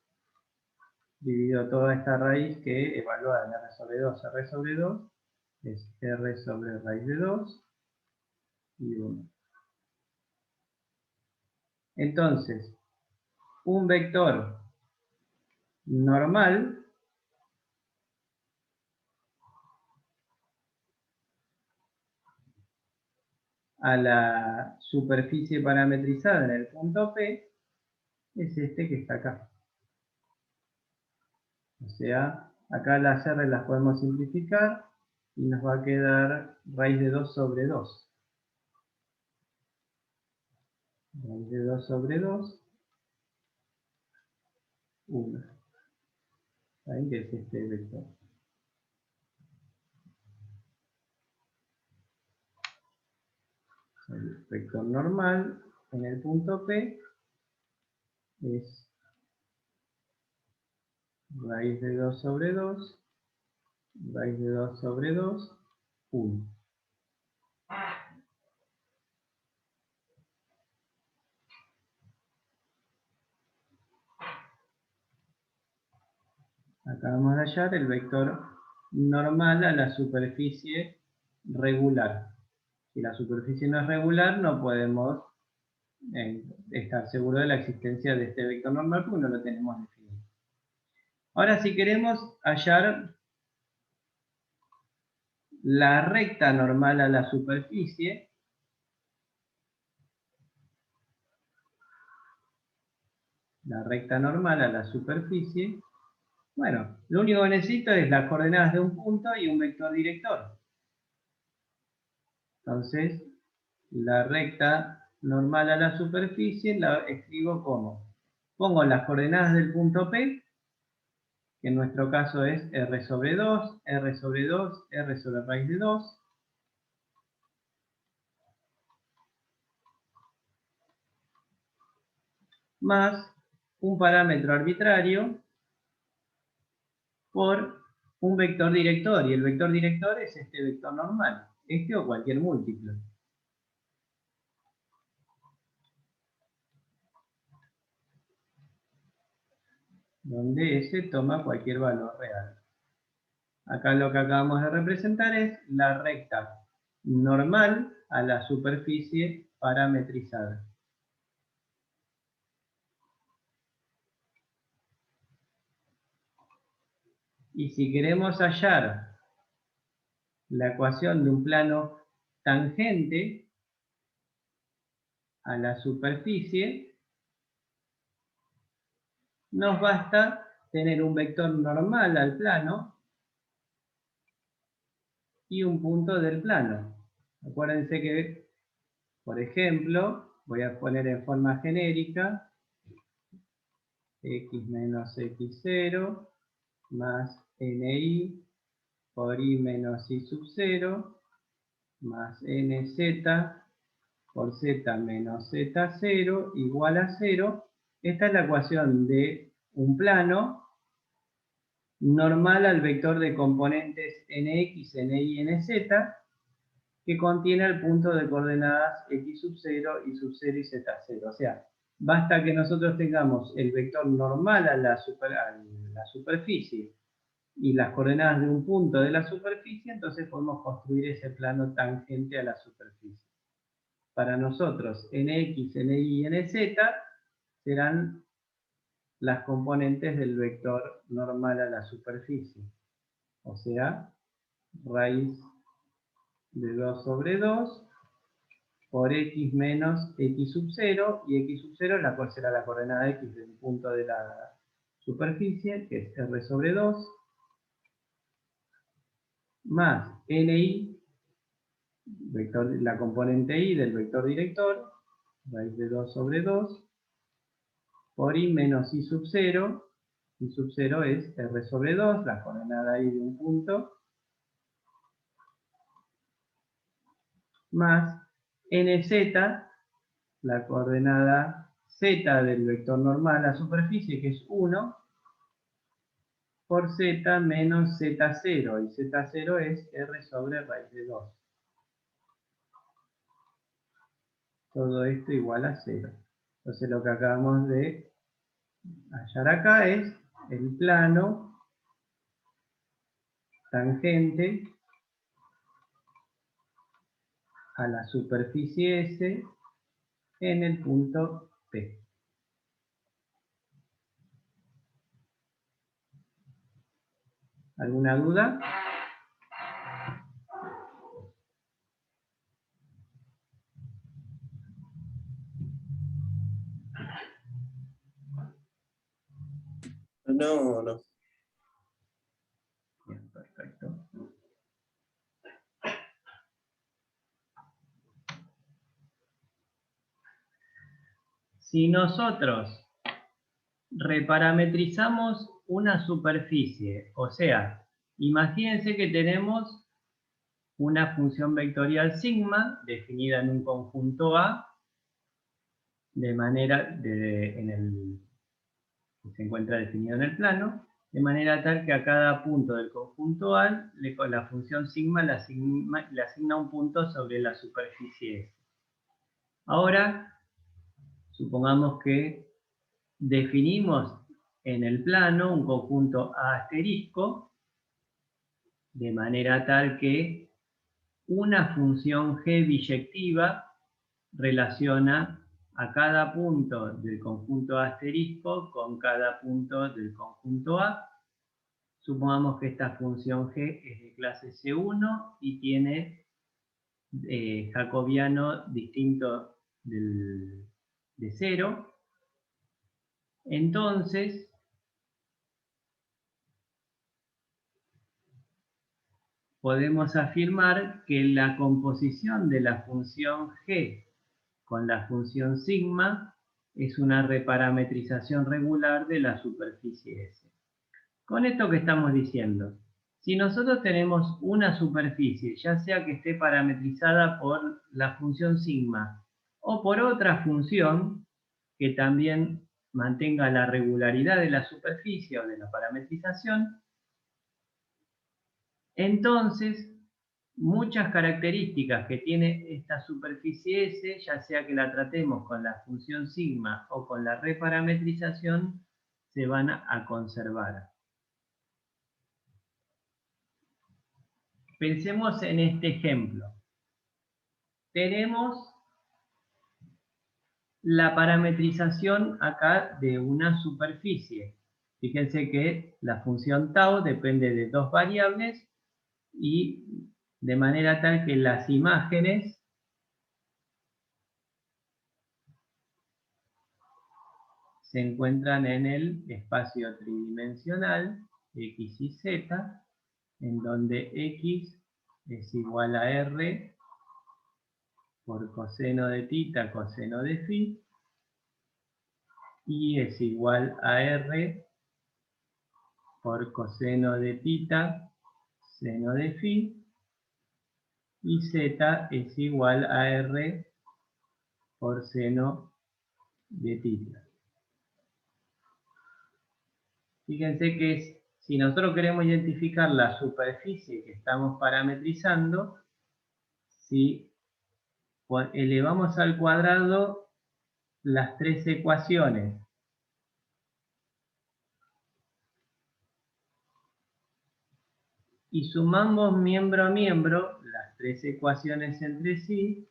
Speaker 1: dividido toda esta raíz que evaluada en r sobre 2, r sobre 2, es r sobre raíz de 2 y 1. Entonces, un vector normal a la superficie parametrizada en el punto P es este que está acá. O sea, acá las R las podemos simplificar y nos va a quedar raíz de 2 sobre 2. Raíz de 2 sobre 2, 1. ¿Saben qué es este vector? El vector normal en el punto P es raíz de 2 sobre 2, raíz de 2 sobre 2, 1. Acá vamos a hallar el vector normal a la superficie regular. Si la superficie no es regular, no podemos estar seguros de la existencia de este vector normal porque no lo tenemos definido. Ahora, si queremos hallar la recta normal a la superficie, bueno, lo único que necesito es las coordenadas de un punto y un vector director. Entonces, la recta normal a la superficie la escribo como: pongo las coordenadas del punto P, que en nuestro caso es r sobre 2, r sobre 2, r sobre raíz de 2, más un parámetro arbitrario por un vector director, y el vector director es este vector normal, este o cualquier múltiplo. Donde S toma cualquier valor real. Acá lo que acabamos de representar es la recta normal a la superficie parametrizada. Y si queremos hallar la ecuación de un plano tangente a la superficie, nos basta tener un vector normal al plano y un punto del plano. Acuérdense que, por ejemplo, voy a poner en forma genérica x menos x0 más ni por i menos i sub 0 más nz por z menos z0 igual a 0. Esta es la ecuación de un plano normal al vector de componentes nx, ni y nz, que contiene el punto de coordenadas x sub 0, y sub 0 y z0. O sea, basta que nosotros tengamos el vector normal a la superficie y las coordenadas de un punto de la superficie, entonces podemos construir ese plano tangente a la superficie. Para nosotros, nx, ni y nz serán las componentes del vector normal a la superficie. O sea, raíz de 2 sobre 2 por x menos x sub 0, y x sub 0 la cual será la coordenada x del punto de la superficie, que es r sobre 2, más ni, la componente i del vector director, raíz de 2 sobre 2, por i menos i sub 0, i sub 0 es r sobre 2, la coordenada i de un punto, más nz, la coordenada z del vector normal a la superficie, que es 1, por z menos z0, y z0 es r sobre raíz de 2. Todo esto igual a 0. Entonces lo que acabamos de hallar acá es el plano tangente a la superficie S en el punto P. ¿Alguna duda?
Speaker 2: No, no.
Speaker 1: Bien, perfecto. Si nosotros reparametrizamos una superficie, o sea, imagínense que tenemos una función vectorial sigma definida en un conjunto A, de manera que se encuentra definido en el plano, de manera tal que a cada punto del conjunto A la función sigma le asigna un punto sobre la superficie S. Ahora, supongamos que definimos en el plano un conjunto A asterisco, de manera tal que una función g biyectiva relaciona a cada punto del conjunto A asterisco con cada punto del conjunto A. Supongamos que esta función g es de clase C1 y tiene jacobiano distinto de 0. Entonces, podemos afirmar que la composición de la función g con la función sigma es una reparametrización regular de la superficie S. Con esto que estamos diciendo, si nosotros tenemos una superficie, ya sea que esté parametrizada por la función sigma o por otra función que también mantenga la regularidad de la superficie o de la parametrización, Entonces, muchas características que tiene esta superficie S, ya sea que la tratemos con la función sigma o con la reparametrización, se van a conservar. Pensemos en este ejemplo. Tenemos la parametrización acá de una superficie. Fíjense que la función tau depende de dos variables y de manera tal que las imágenes se encuentran en el espacio tridimensional X y Z, en donde X es igual a R por coseno de tita, coseno de phi, y es igual a R por coseno de tita, seno de phi, y Z es igual a R por seno de tita. Fíjense que si nosotros queremos identificar la superficie que estamos parametrizando, si elevamos al cuadrado las tres ecuaciones y sumamos miembro a miembro las tres ecuaciones entre sí,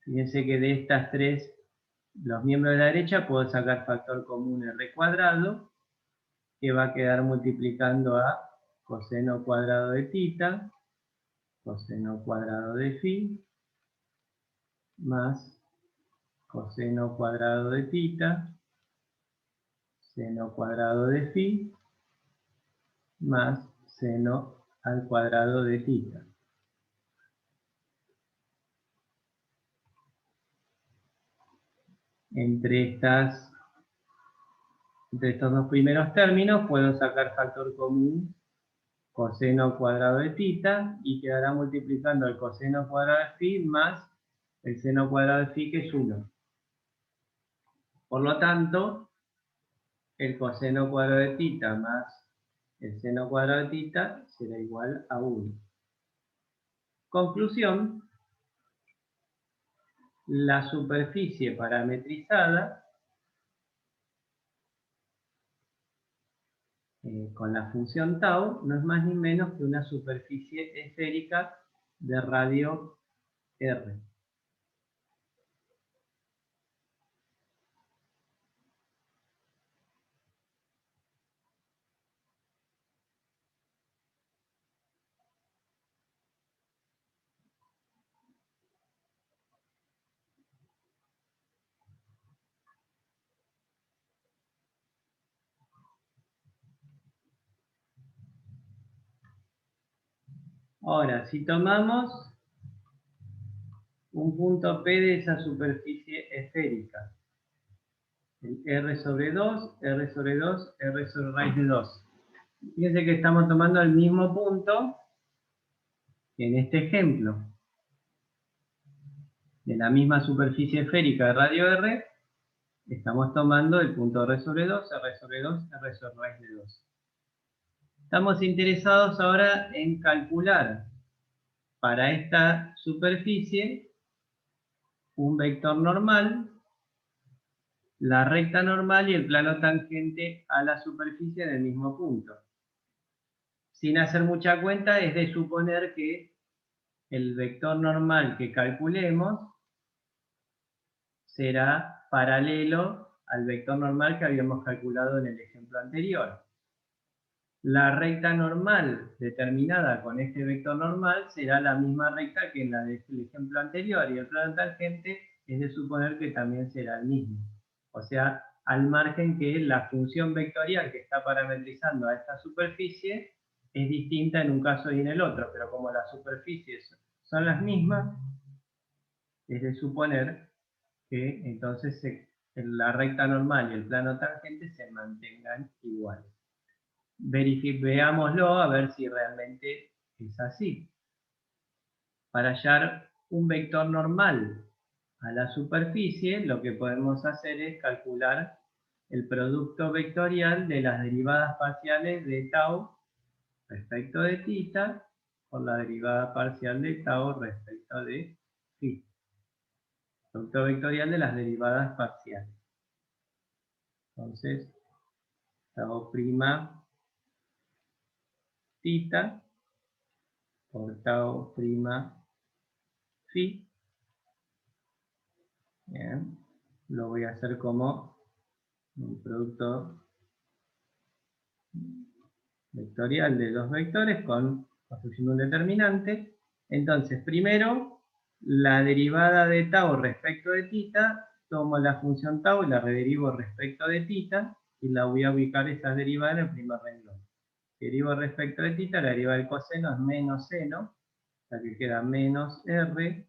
Speaker 1: fíjense que de estas tres, los miembros de la derecha, puedo sacar factor común R cuadrado, que va a quedar multiplicando a coseno cuadrado de tita, coseno cuadrado de phi, más coseno cuadrado de tita, seno cuadrado de phi, más seno al cuadrado de tita. Entre estos dos primeros términos puedo sacar factor común coseno cuadrado de tita y quedará multiplicando el coseno cuadrado de phi más el seno cuadrado de phi, que es 1. Por lo tanto, el coseno cuadrado de tita más el seno cuadrado de tita será igual a 1. Conclusión: la superficie parametrizada con la función tau no es más ni menos que una superficie esférica de radio R. Ahora, si tomamos un punto P de esa superficie esférica, el R sobre 2, R sobre 2, R sobre raíz de 2. Fíjense que estamos tomando el mismo punto que en este ejemplo. De la misma superficie esférica de radio R, estamos tomando el punto R sobre 2, R sobre 2, R sobre raíz de 2. Estamos interesados ahora en calcular para esta superficie un vector normal, la recta normal y el plano tangente a la superficie en el mismo punto. Sin hacer mucha cuenta, es de suponer que el vector normal que calculemos será paralelo al vector normal que habíamos calculado en el ejemplo anterior. La recta normal determinada con este vector normal será la misma recta que en la del ejemplo anterior, y el plano tangente es de suponer que también será el mismo. O sea, al margen que la función vectorial que está parametrizando a esta superficie es distinta en un caso y en el otro, pero como las superficies son las mismas, es de suponer que entonces la recta normal y el plano tangente se mantengan iguales. Veámoslo a ver si realmente es así. Para hallar un vector normal a la superficie, lo que podemos hacer es calcular el producto vectorial de las derivadas parciales de tau respecto de tita por la derivada parcial de tau respecto de phi. Producto vectorial de las derivadas parciales. Entonces, tau prima tita por tau prima phi. Bien. Lo voy a hacer como un producto vectorial de dos vectores construyendo un determinante. Entonces, primero, la derivada de tau respecto de tita, tomo la función tau y la rederivo respecto de tita, y la voy a ubicar esa derivada en el primer renglón. Derivo respecto de tita, la derivada del coseno es menos seno, o sea que queda menos r,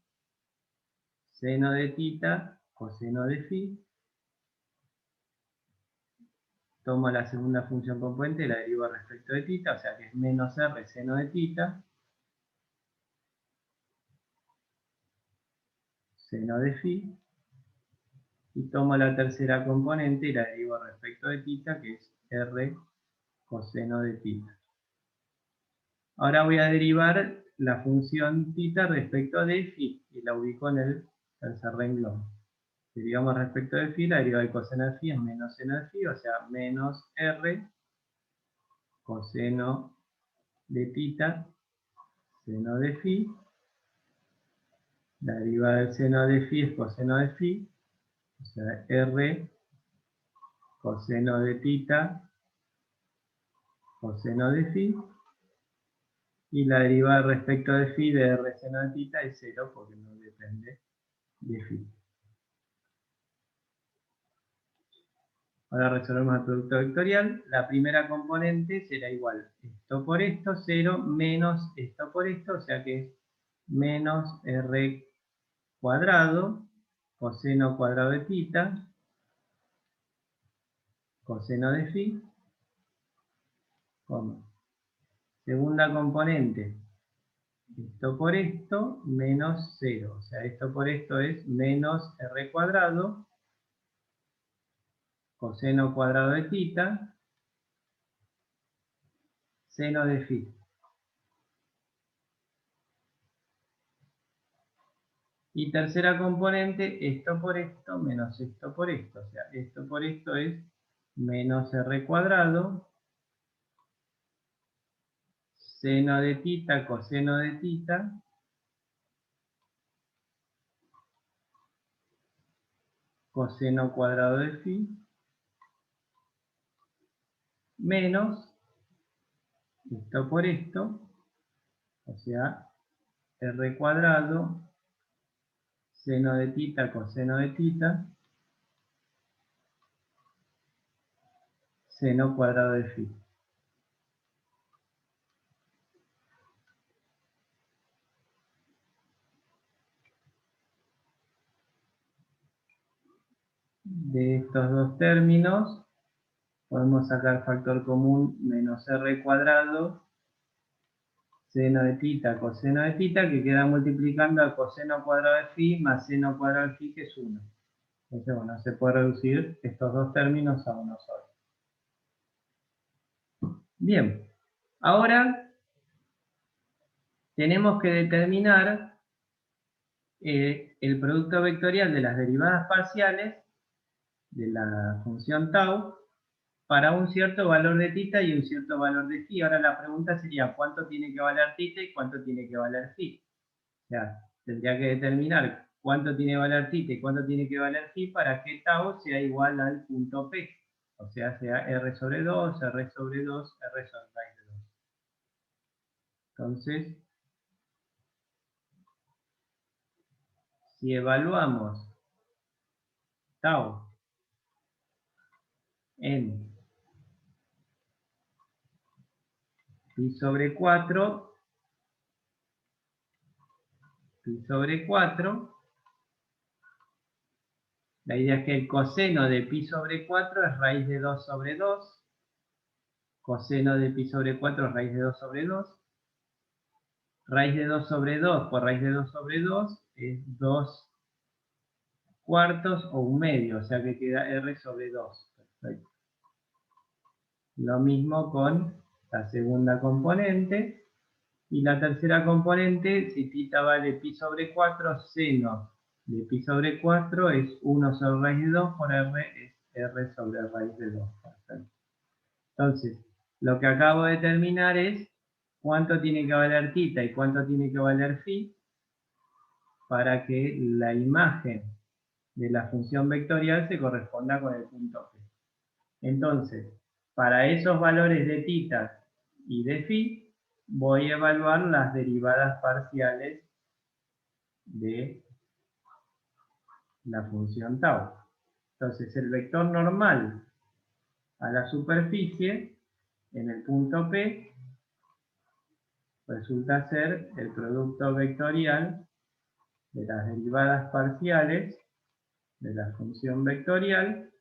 Speaker 1: seno de tita, coseno de phi. Tomo la segunda función componente y la derivo respecto de tita, o sea que es menos r seno de tita, seno de phi, y tomo la tercera componente y la derivo respecto de tita, que es r coseno de tita. Ahora voy a derivar la función tita respecto de phi, y la ubico en el tercer renglón. Derivamos respecto de phi, la derivada del coseno de phi es menos seno de phi, o sea, menos r coseno de tita, seno de phi. La derivada del seno de phi es coseno de phi, o sea, r coseno de tita, coseno de phi. Y la derivada respecto de phi de r seno de tita es 0 porque no depende de phi. Ahora resolvemos el producto vectorial. La primera componente será igual esto por esto, 0 menos esto por esto, o sea que es menos r cuadrado, coseno cuadrado de tita, coseno de phi, coma. Segunda componente, esto por esto, menos 0, o sea, esto por esto es menos r cuadrado, coseno cuadrado de tita, seno de phi. Y tercera componente, esto por esto menos esto por esto. O sea, esto por esto es menos r cuadrado, seno de tita, coseno de tita, coseno cuadrado de phi, menos esto por esto, o sea, r cuadrado, seno de tita, coseno de tita, seno cuadrado de phi. De estos dos términos podemos sacar factor común menos r cuadrado, seno de tita, coseno de tita, que queda multiplicando a coseno cuadrado de phi más seno cuadrado de phi, que es 1. Entonces, bueno, se puede reducir estos dos términos a uno solo. Bien, ahora tenemos que determinar el producto vectorial de las derivadas parciales de la función tau para un cierto valor de tita y un cierto valor de phi. Ahora la pregunta sería, ¿cuánto tiene que valer tita y cuánto tiene que valer phi? O sea, tendría que determinar cuánto tiene que valer tita y cuánto tiene que valer phi para que tau sea igual al punto P. O sea r sobre 2, r sobre 2, r sobre raíz de 2. Entonces, si evaluamos tau en pi sobre 4, la idea es que el coseno de pi sobre 4 es raíz de 2 sobre 2, coseno de pi sobre 4 es raíz de 2 sobre 2, raíz de 2 sobre 2 por raíz de 2 sobre 2 es 2 cuartos o un medio, o sea que queda r sobre 2. Perfecto. Lo mismo con la segunda componente. Y la tercera componente, si θ vale pi sobre 4, seno de pi sobre 4 es 1 sobre raíz de 2 por r, es r sobre raíz de 2. Perfecto. Entonces, lo que acabo de determinar es cuánto tiene que valer θ y cuánto tiene que valer φ para que la imagen de la función vectorial se corresponda con el punto P. Entonces, para esos valores de θ y de φ, voy a evaluar las derivadas parciales de la función tau. Entonces, el vector normal a la superficie en el punto P resulta ser el producto vectorial de las derivadas parciales de la función vectorial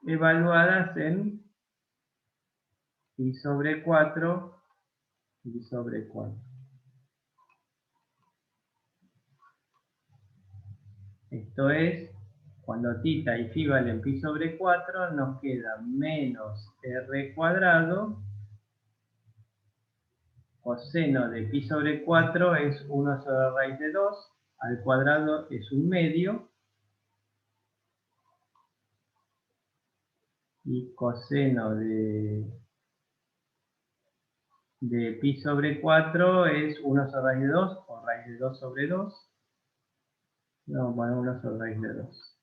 Speaker 1: evaluadas en pi sobre 4 pi sobre 4. Esto es, cuando θ y φ valen pi sobre 4, nos queda menos r cuadrado, coseno de pi sobre 4 es 1 sobre raíz de 2, al cuadrado es un medio, y coseno de pi sobre 4 es 1 sobre raíz de 2, o raíz de 2 sobre 2. Vamos a poner 1 sobre raíz de 2.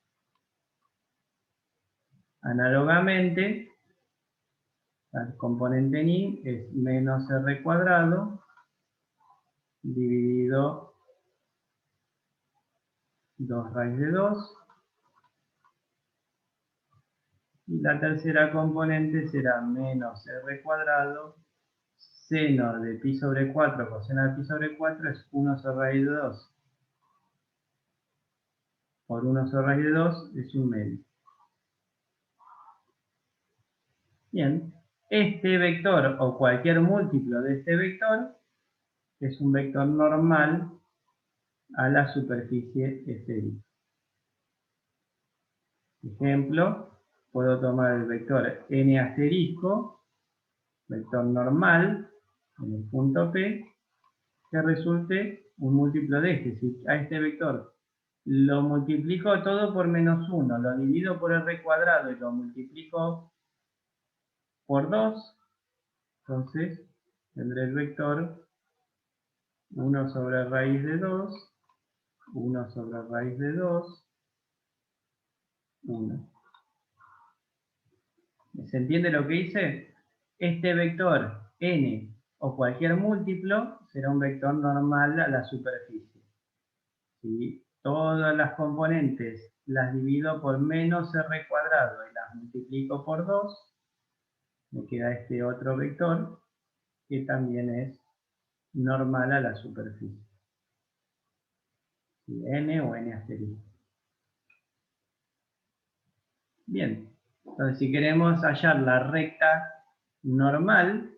Speaker 1: Análogamente, el componente ni es menos r cuadrado dividido 2 raíz de 2. Y la tercera componente será menos r cuadrado, seno de pi sobre 4, coseno de pi sobre 4 es 1 sobre raíz de 2. Por 1 sobre raíz de 2 es un medio. Bien, este vector o cualquier múltiplo de este vector es un vector normal a la superficie esférica. Ejemplo, puedo tomar el vector n asterisco, vector normal, en el punto P, que resulte un múltiplo de este. Si a este vector lo multiplico todo por menos 1, lo divido por r cuadrado y lo multiplico por 2, entonces tendré el vector 1 sobre raíz de 2, 1 sobre raíz de 2, 1. ¿Se entiende lo que hice? Este vector n o cualquier múltiplo será un vector normal a la superficie. Si todas las componentes las divido por menos r cuadrado y las multiplico por 2, me queda este otro vector que también es normal a la superficie. N o n asterisco. Bien, entonces si queremos hallar la recta normal,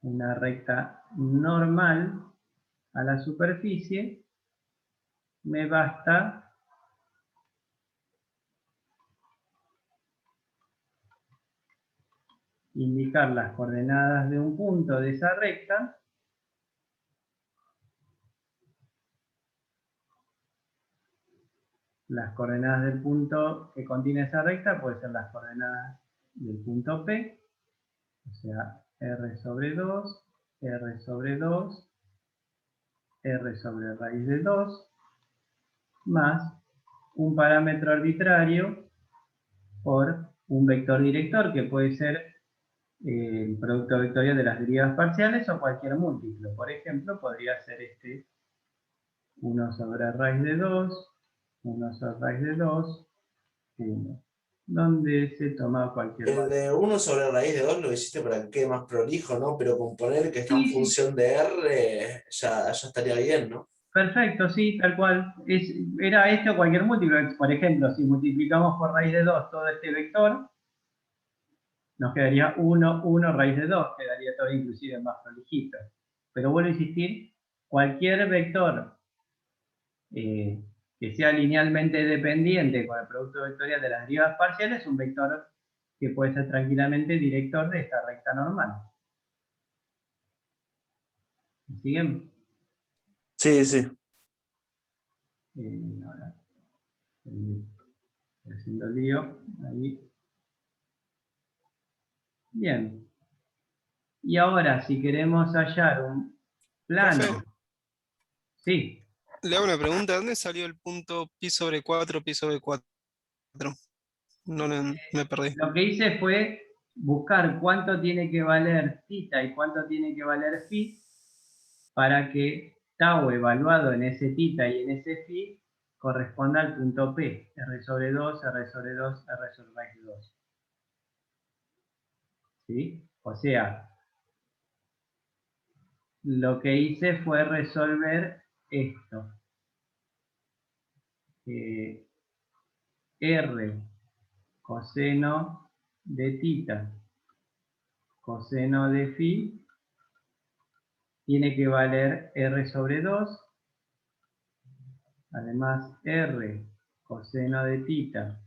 Speaker 1: una recta normal a la superficie, me basta indicar las coordenadas de un punto de esa recta las coordenadas del punto que contiene esa recta pueden ser las coordenadas del punto P, o sea, r sobre 2, r sobre 2, r sobre raíz de 2, más un parámetro arbitrario por un vector director, que puede ser el producto vectorial de las derivas parciales o cualquier múltiplo. Por ejemplo, podría ser este 1 sobre raíz de 2, 1 sobre raíz de 2, 1. Donde se toma cualquier
Speaker 2: El
Speaker 1: valor.
Speaker 2: de 1 sobre raíz de 2 lo hiciste para que quede más prolijo, ¿no? Pero con poner que está en
Speaker 1: Sí, sí.
Speaker 2: función de R ya estaría bien, ¿no?
Speaker 1: Perfecto, sí, tal cual. Era este o cualquier múltiplo. Por ejemplo, si multiplicamos por raíz de 2 todo este vector, nos quedaría 1, 1 raíz de 2. Quedaría todo inclusive más prolijito. Pero vuelvo a insistir, cualquier vector que que sea linealmente dependiente con el producto vectorial de las derivadas parciales, un vector que puede ser tranquilamente director de esta recta normal. ¿Me siguen?
Speaker 2: Sí, sí.
Speaker 1: Ahora, estoy haciendo lío. Ahí. Bien. Y ahora, si queremos hallar un plano.
Speaker 4: Profe,
Speaker 1: Sí.
Speaker 4: le hago una pregunta. ¿Dónde salió el punto pi sobre 4, pi sobre 4? No me perdí.
Speaker 1: Lo que hice fue buscar cuánto tiene que valer θ y cuánto tiene que valer φ para que tau evaluado en ese θ y en ese φ corresponda al punto P, R sobre 2, R sobre 2, R sobre raíz de 2. ¿Sí? O sea, lo que hice fue resolver esto. R coseno de θ, coseno de φ, tiene que valer R sobre 2. Además, R coseno de θ,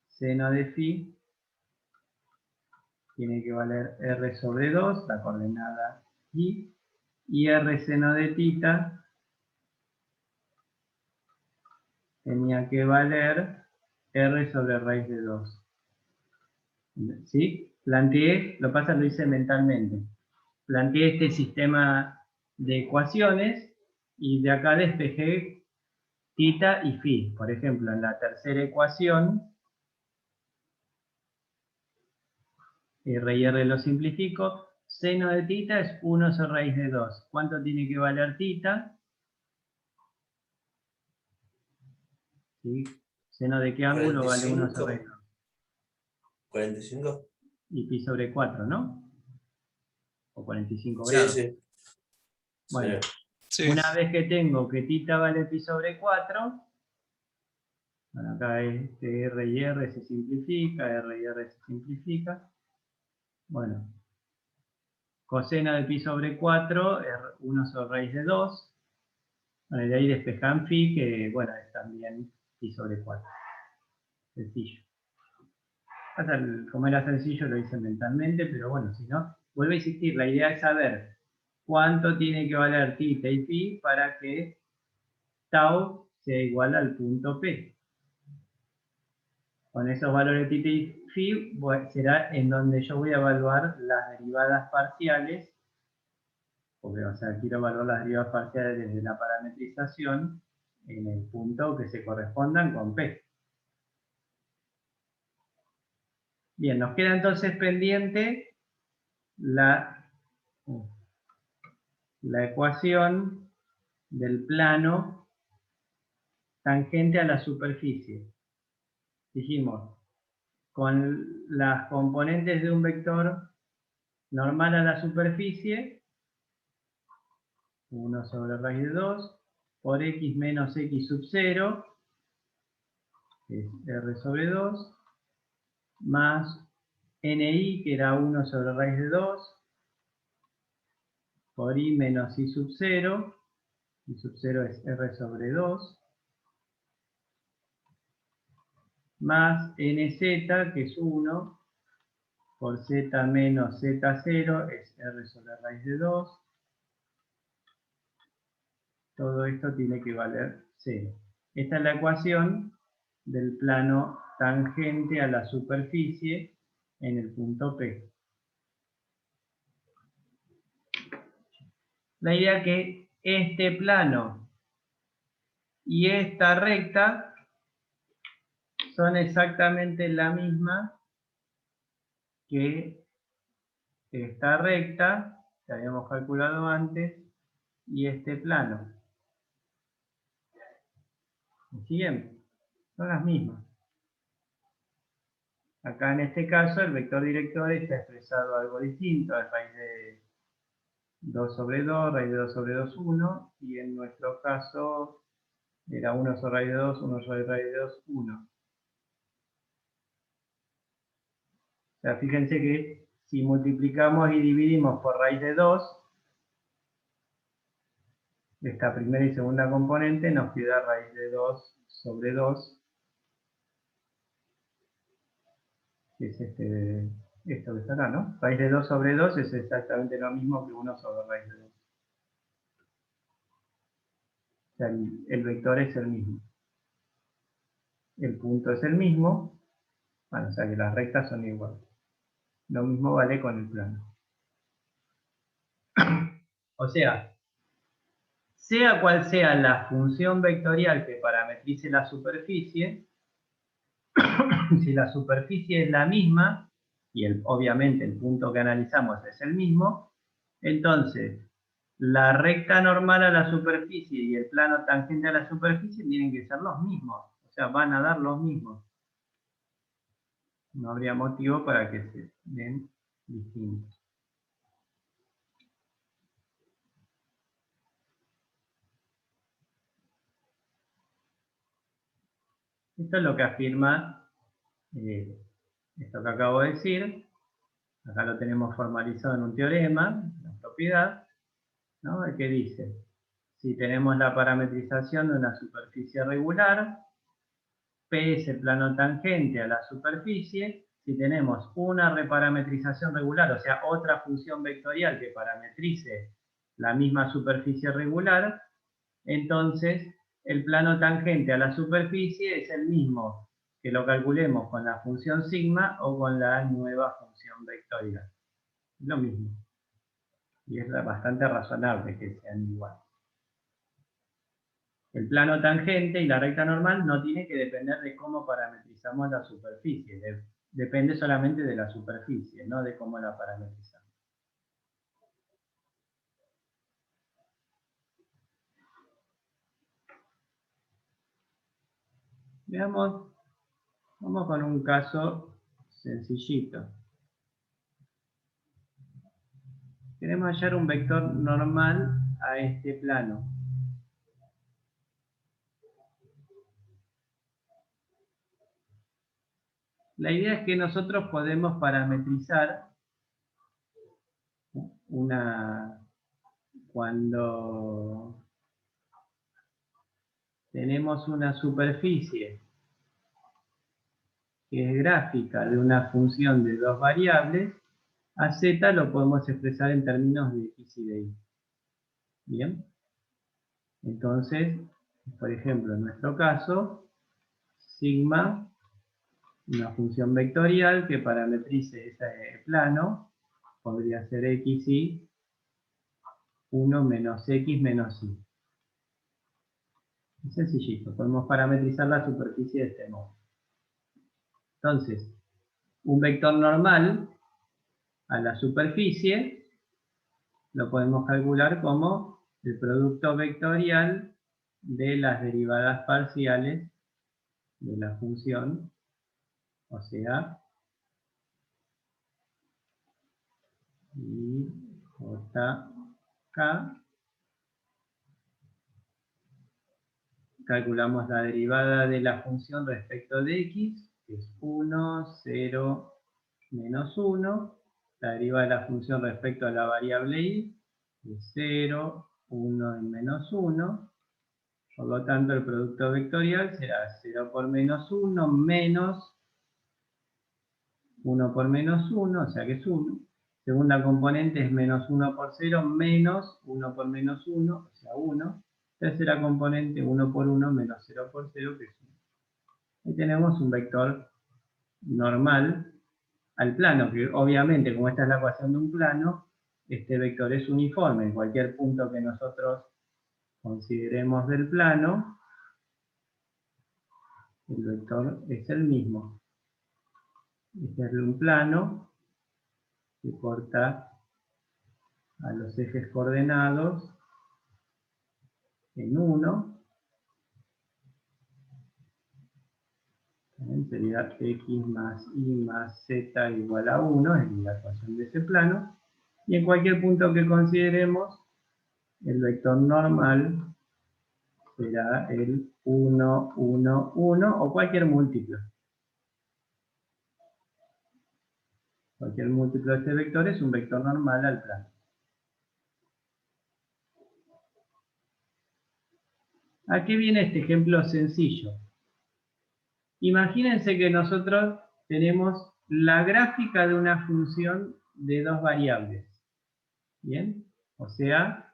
Speaker 1: seno de φ, tiene que valer R sobre 2, la coordenada y R seno de θ tenía que valer R sobre raíz de 2. ¿Sí? Planteé, lo pasa, lo hice mentalmente. Planteé este sistema de ecuaciones y de acá despejé θ y φ. Por ejemplo, en la tercera ecuación, R y R lo simplifico, seno de θ es 1 sobre raíz de 2. ¿Cuánto tiene que valer θ? ¿Sí? ¿Seno de qué ángulo vale 1 sobre raíz de 2?
Speaker 2: 45.
Speaker 1: Y pi sobre 4, ¿no? O 45
Speaker 2: Sí,
Speaker 1: grados.
Speaker 2: sí.
Speaker 1: Bueno,
Speaker 4: Sí.
Speaker 1: una vez que tengo que θ vale pi sobre 4, bueno, acá este R y R se simplifica, R y R se simplifica. Bueno, coseno de pi sobre 4 es 1 sobre raíz de 2. Bueno, y de ahí despejan phi, que bueno, es también pi sobre 4. Sencillo. Como era sencillo, lo hice mentalmente, pero bueno, si no, vuelve a insistir. La idea es saber cuánto tiene que valer θ y phi para que tau sea igual al punto P. Con esos valores θ y phi será en donde yo voy a evaluar las derivadas parciales, porque o sea, quiero evaluar las derivadas parciales desde la parametrización en el punto que se correspondan con P. Bien, nos queda entonces pendiente la ecuación del plano tangente a la superficie. Dijimos, con las componentes de un vector normal a la superficie, 1 sobre raíz de 2, por x menos x sub 0, que es r sobre 2, más ni, que era 1 sobre raíz de 2, por y menos y sub 0, y sub 0 es r sobre 2, más nz, que es 1, por z menos z0 es r sobre raíz de 2. Todo esto tiene que valer 0. Esta es la ecuación del plano tangente a la superficie en el punto P. La idea es que este plano y esta recta son exactamente la misma que esta recta que habíamos calculado antes y este plano. ¿Me siguen? Son las mismas. Acá en este caso el vector director está expresado algo distinto, es raíz de 2 sobre 2, raíz de 2 sobre 2, 1, y en nuestro caso era 1 sobre raíz de 2, 1 sobre raíz de 2, 1. O sea, fíjense que si multiplicamos y dividimos por raíz de 2, esta primera y segunda componente nos queda raíz de 2 sobre 2, que es esto que está acá, ¿no? Raíz de 2 sobre 2 es exactamente lo mismo que 1 sobre raíz de 2. O sea, el vector es el mismo. El punto es el mismo, bueno, o sea que las rectas son iguales. Lo mismo vale con el plano. O sea cual sea la función vectorial que parametrice la superficie, si la superficie es la misma, y obviamente el punto que analizamos es el mismo, entonces la recta normal a la superficie y el plano tangente a la superficie tienen que ser los mismos, o sea, van a dar los mismos. No habría motivo para que se den distintos. Esto es lo que afirma esto que acabo de decir. Acá lo tenemos formalizado en un teorema, la propiedad, ¿no? El que dice, si tenemos la parametrización de una superficie regular, P es el plano tangente a la superficie. Si tenemos una reparametrización regular, o sea, otra función vectorial que parametrice la misma superficie regular, entonces el plano tangente a la superficie es el mismo que lo calculemos con la función sigma o con la nueva función vectorial. Lo mismo. Y es bastante razonable que sean iguales. El plano tangente y la recta normal no tiene que depender de cómo parametrizamos la superficie. Depende solamente de la superficie, no de cómo la parametrizamos. Veamos, vamos con un caso sencillito. Queremos hallar un vector normal a este plano. La idea es que nosotros podemos parametrizar cuando tenemos una superficie que es gráfica de una función de dos variables, a z lo podemos expresar en términos de x y de y. ¿Bien? Entonces, por ejemplo, en nuestro caso, sigma, una función vectorial que parametrice ese plano, podría ser x y 1 menos x menos y. Es sencillito, podemos parametrizar la superficie de este modo. Entonces, un vector normal a la superficie lo podemos calcular como el producto vectorial de las derivadas parciales de la función, o sea, y jk, calculamos la derivada de la función respecto de x, que es 1, 0, menos 1, la derivada de la función respecto a la variable y, es 0, 1 y menos 1, por lo tanto el producto vectorial será 0 por menos 1 menos 1 por menos 1, o sea que es 1. Segunda componente es menos 1 por 0 menos 1 por menos 1, o sea 1. Tercera componente 1 por 1 menos 0 por 0, que es 1. Ahí tenemos un vector normal al plano, que obviamente como esta es la ecuación de un plano, este vector es uniforme. En cualquier punto que nosotros consideremos del plano, el vector es el mismo. Este es un plano que corta a los ejes coordenados en 1. Sería x más y más z igual a 1, es la ecuación de ese plano. Y en cualquier punto que consideremos, el vector normal será el 1, 1, 1 o cualquier múltiplo. Cualquier múltiplo de este vector es un vector normal al plano. ¿A qué viene este ejemplo sencillo? Imagínense que nosotros tenemos la gráfica de una función de dos variables. ¿Bien? O sea,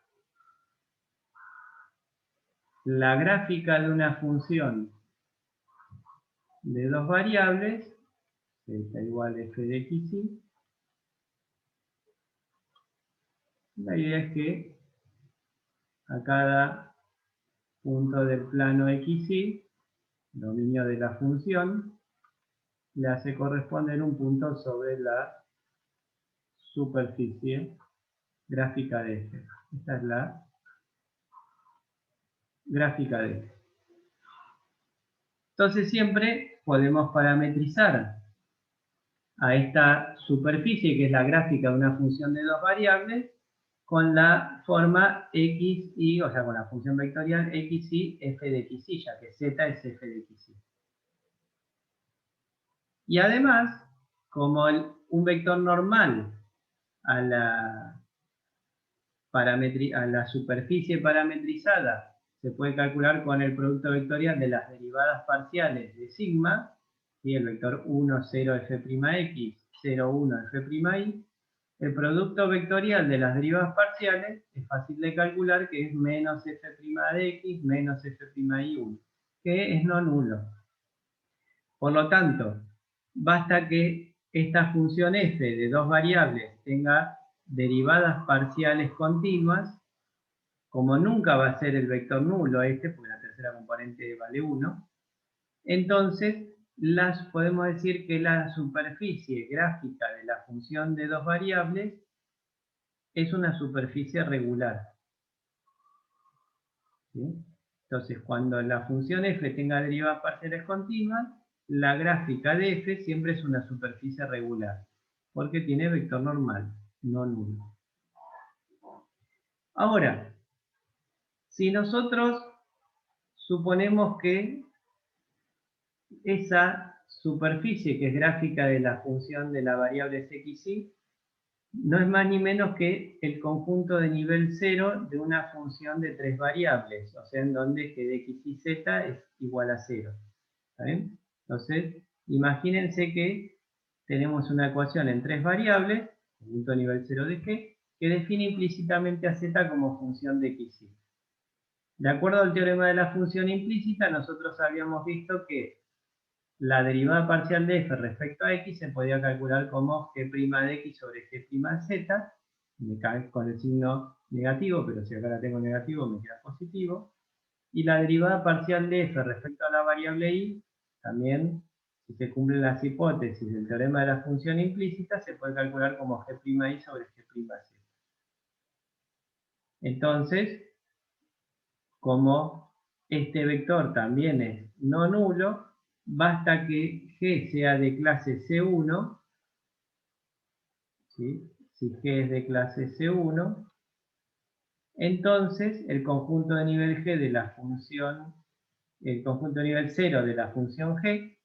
Speaker 1: la gráfica de una función de dos variables, z igual a f de x, y. La idea es que a cada punto del plano x, y, dominio de la función, le hace corresponder un punto sobre la superficie gráfica de f. Esta es la gráfica de f. Entonces siempre podemos parametrizar a esta superficie, que es la gráfica de una función de dos variables, con la forma x, y, o sea, con la función vectorial x, y, f de x, y, ya que z es f de x, y. Y además, como un vector normal a la superficie parametrizada se puede calcular con el producto vectorial de las derivadas parciales de sigma, y el vector 1, 0, f'x, 0, 1, f'y, el producto vectorial de las derivadas parciales es fácil de calcular, que es menos f' de x menos f'y 1, que es no nulo. Por lo tanto, basta que esta función f de dos variables tenga derivadas parciales continuas, como nunca va a ser el vector nulo porque la tercera componente vale 1, entonces podemos decir que la superficie gráfica de la función de dos variables es una superficie regular. ¿Sí? Entonces, cuando la función f tenga derivadas parciales continuas, la gráfica de f siempre es una superficie regular, porque tiene vector normal, no nulo. Ahora, si nosotros suponemos que esa superficie, que es gráfica de la función de la variable x, y, no es más ni menos que el conjunto de nivel 0 de una función de tres variables, o sea, en donde g de x y z es igual a 0. ¿Está bien? Entonces, imagínense que tenemos una ecuación en tres variables, conjunto de nivel 0 de g, que define implícitamente a z como función de x, y. De acuerdo al teorema de la función implícita, nosotros habíamos visto que la derivada parcial de f respecto a x se podía calcular como g' de x sobre g' z, con el signo negativo, pero si acá la tengo negativo me queda positivo. Y la derivada parcial de f respecto a la variable y, también, si se cumplen las hipótesis del teorema de la función implícita, se puede calcular como g'y sobre g'z. Entonces, como este vector también es no nulo, basta que G sea de clase C1, ¿sí? Si G es de clase C1, entonces el conjunto de nivel G de la función, el conjunto de nivel 0 de la función G,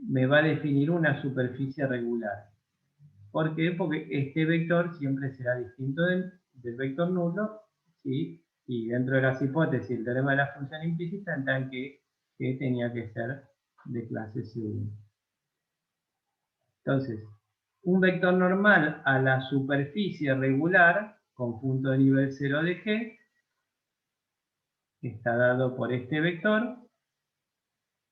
Speaker 1: me va a definir una superficie regular. ¿Por qué? Porque este vector siempre será distinto del vector nulo, ¿sí? Y dentro de las hipótesis del teorema de la función implícita entran que tenía que ser de clase C1. Entonces, un vector normal a la superficie regular, conjunto de nivel 0 de G, está dado por este vector,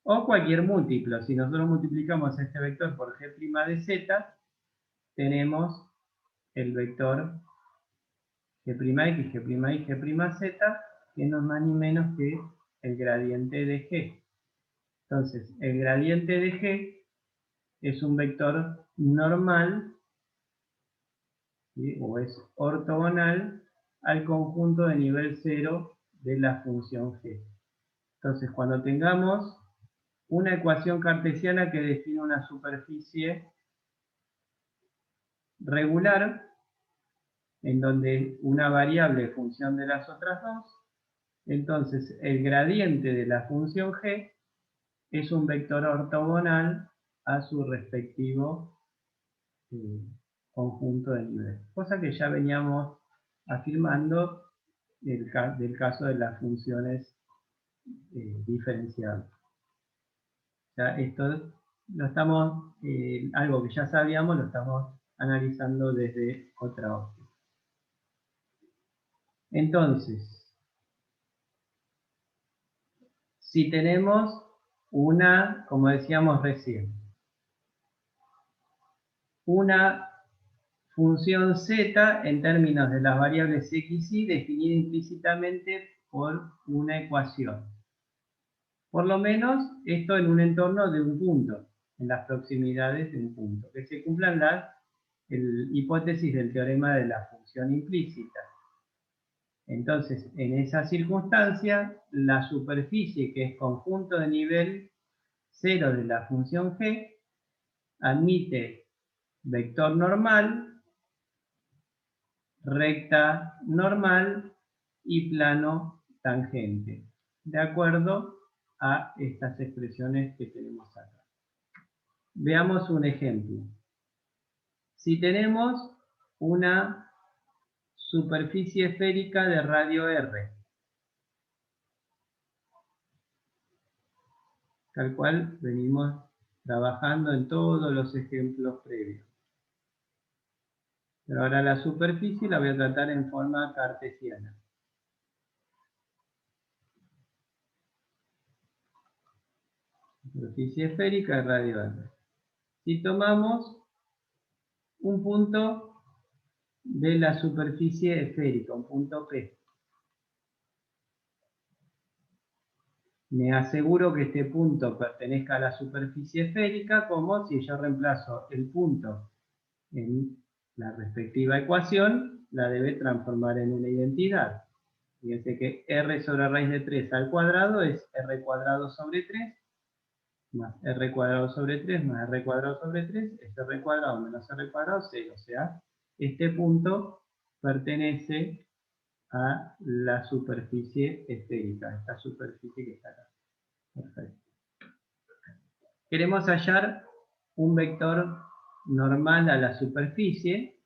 Speaker 1: o cualquier múltiplo. Si nosotros multiplicamos este vector por G' de Z, tenemos el vector G'x, G'y, G'z, que no es más ni menos que el gradiente de G. Entonces, el gradiente de G es un vector normal, ¿sí? O es ortogonal al conjunto de nivel 0 de la función G. Entonces, cuando tengamos una ecuación cartesiana que define una superficie regular, en donde una variable es función de las otras dos, entonces el gradiente de la función g es un vector ortogonal a su respectivo conjunto de nivel. Cosa que ya veníamos afirmando del caso de las funciones diferenciables. Ya esto lo estamos, algo que ya sabíamos, lo estamos analizando desde otra óptica. Entonces, si tenemos una, como decíamos recién, una función z en términos de las variables x y definida implícitamente por una ecuación. Por lo menos esto en un entorno de un punto, en las proximidades de un punto, que se cumplan las hipótesis del teorema de la función implícita. Entonces, en esa circunstancia, la superficie, que es conjunto de nivel 0 de la función g, admite vector normal, recta normal y plano tangente, de acuerdo a estas expresiones que tenemos acá. Veamos un ejemplo. Si tenemos una superficie esférica de radio R, tal cual venimos trabajando en todos los ejemplos previos. Pero ahora la superficie la voy a tratar en forma cartesiana. Superficie esférica de radio R. Si tomamos un punto de la superficie esférica, un punto P, me aseguro que este punto pertenezca a la superficie esférica, como si yo reemplazo el punto en la respectiva ecuación, la debe transformar en una identidad. Fíjense que r sobre raíz de 3 al cuadrado es r cuadrado sobre 3, más r cuadrado sobre 3 más r cuadrado sobre 3, es r cuadrado menos r cuadrado, 0. O sea, este punto pertenece a la superficie esférica, esta superficie que está acá. Perfecto. Queremos hallar un vector normal a la superficie,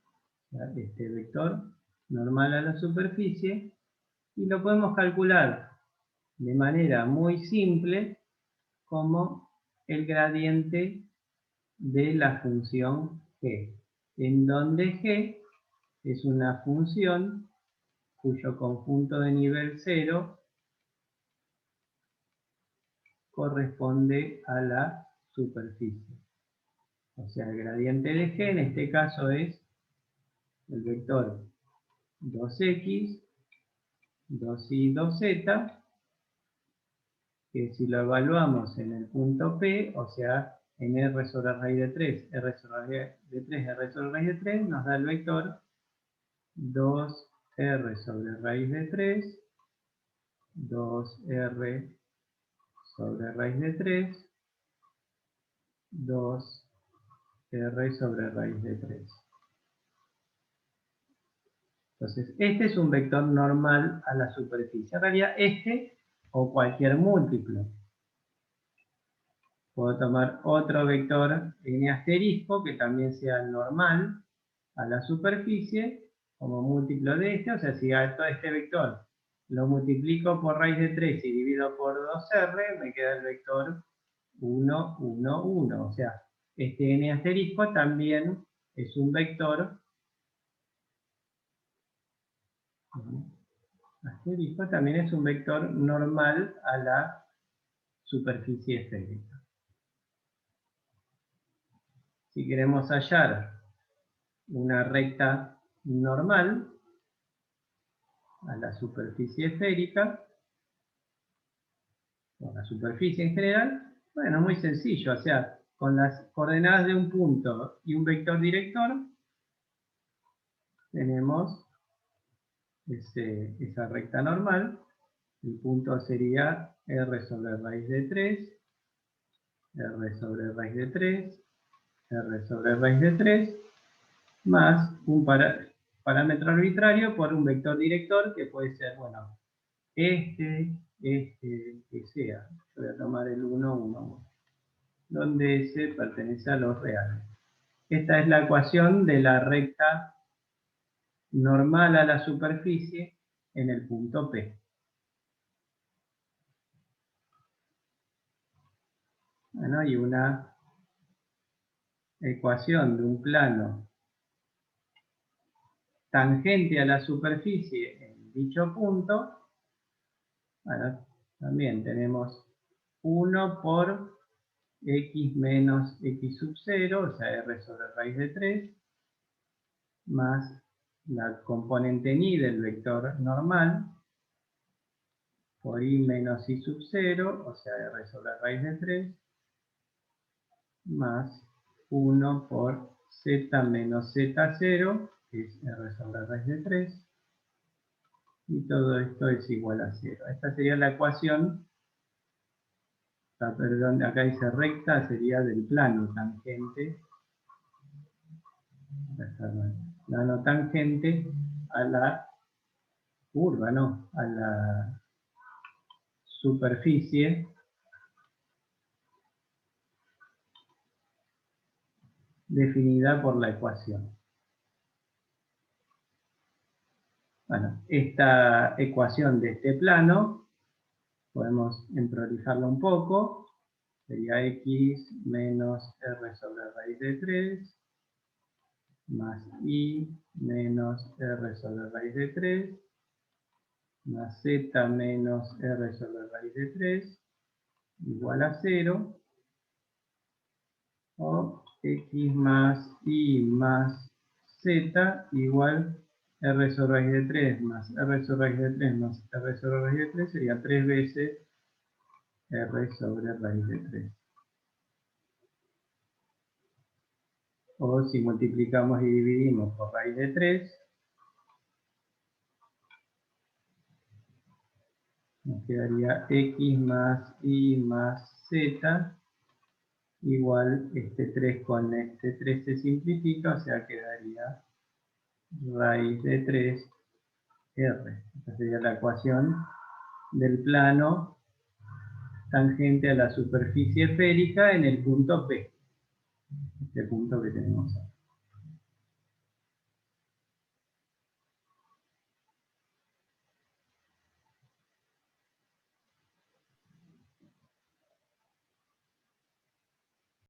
Speaker 1: este vector normal a la superficie, y lo podemos calcular de manera muy simple como el gradiente de la función g, en donde g es una función cuyo conjunto de nivel 0 corresponde a la superficie. O sea, el gradiente de g en este caso es el vector 2x, 2y, 2z, que si lo evaluamos en el punto P, o sea, en r sobre raíz de 3, r sobre raíz de 3, r sobre raíz de 3, nos da el vector 2r sobre raíz de 3, 2r sobre raíz de 3, 2r sobre raíz de 3. Entonces, este es un vector normal a la superficie. En realidad, este o cualquier múltiplo. Puedo tomar otro vector n asterisco que también sea normal a la superficie como múltiplo de este. O sea, si a todo este vector lo multiplico por raíz de 3 y divido por 2r, me queda el vector 1, 1, 1. O sea, este n asterisco también es un vector asterisco, también es un vector normal a la superficie esférica. Si queremos hallar una recta normal a la superficie esférica, o a la superficie en general, bueno, muy sencillo, o sea, con las coordenadas de un punto y un vector director, tenemos esa recta normal. El punto sería r sobre raíz de 3, r sobre raíz de 3, r sobre raíz de 3, más un parámetro arbitrario por un vector director que puede ser, bueno, que sea. Yo voy a tomar el 1, 1, 1, donde S pertenece a los reales. Esta es la ecuación de la recta normal a la superficie en el punto P. Bueno, y una ecuación de un plano tangente a la superficie en dicho punto, bueno, también tenemos 1 por x menos x sub 0, o sea, r sobre raíz de 3, más la componente ni del vector normal, por y menos y sub 0, o sea, r sobre raíz de 3, más 1 por z menos z0, que es r sobre raíz de 3, y todo esto es igual a 0. Esta sería la ecuación, perdón, acá dice recta, sería del plano tangente, plano tangente a la curva, ¿no? A la superficie definida por la ecuación. Bueno, esta ecuación de este plano, podemos emprolijarla un poco, sería x menos r sobre raíz de 3, más y menos r sobre raíz de 3, más z menos r sobre raíz de 3, igual a 0, o x más y más z igual r sobre raíz de 3 más r sobre raíz de 3 más r sobre raíz de 3 sería 3 veces r sobre raíz de 3. O si multiplicamos y dividimos por raíz de 3, nos quedaría x más y más z igual este 3 con este 3 se simplifica, o sea quedaría raíz de 3 r. Esta sería la ecuación del plano tangente a la superficie esférica en el punto P. Este punto que tenemos acá.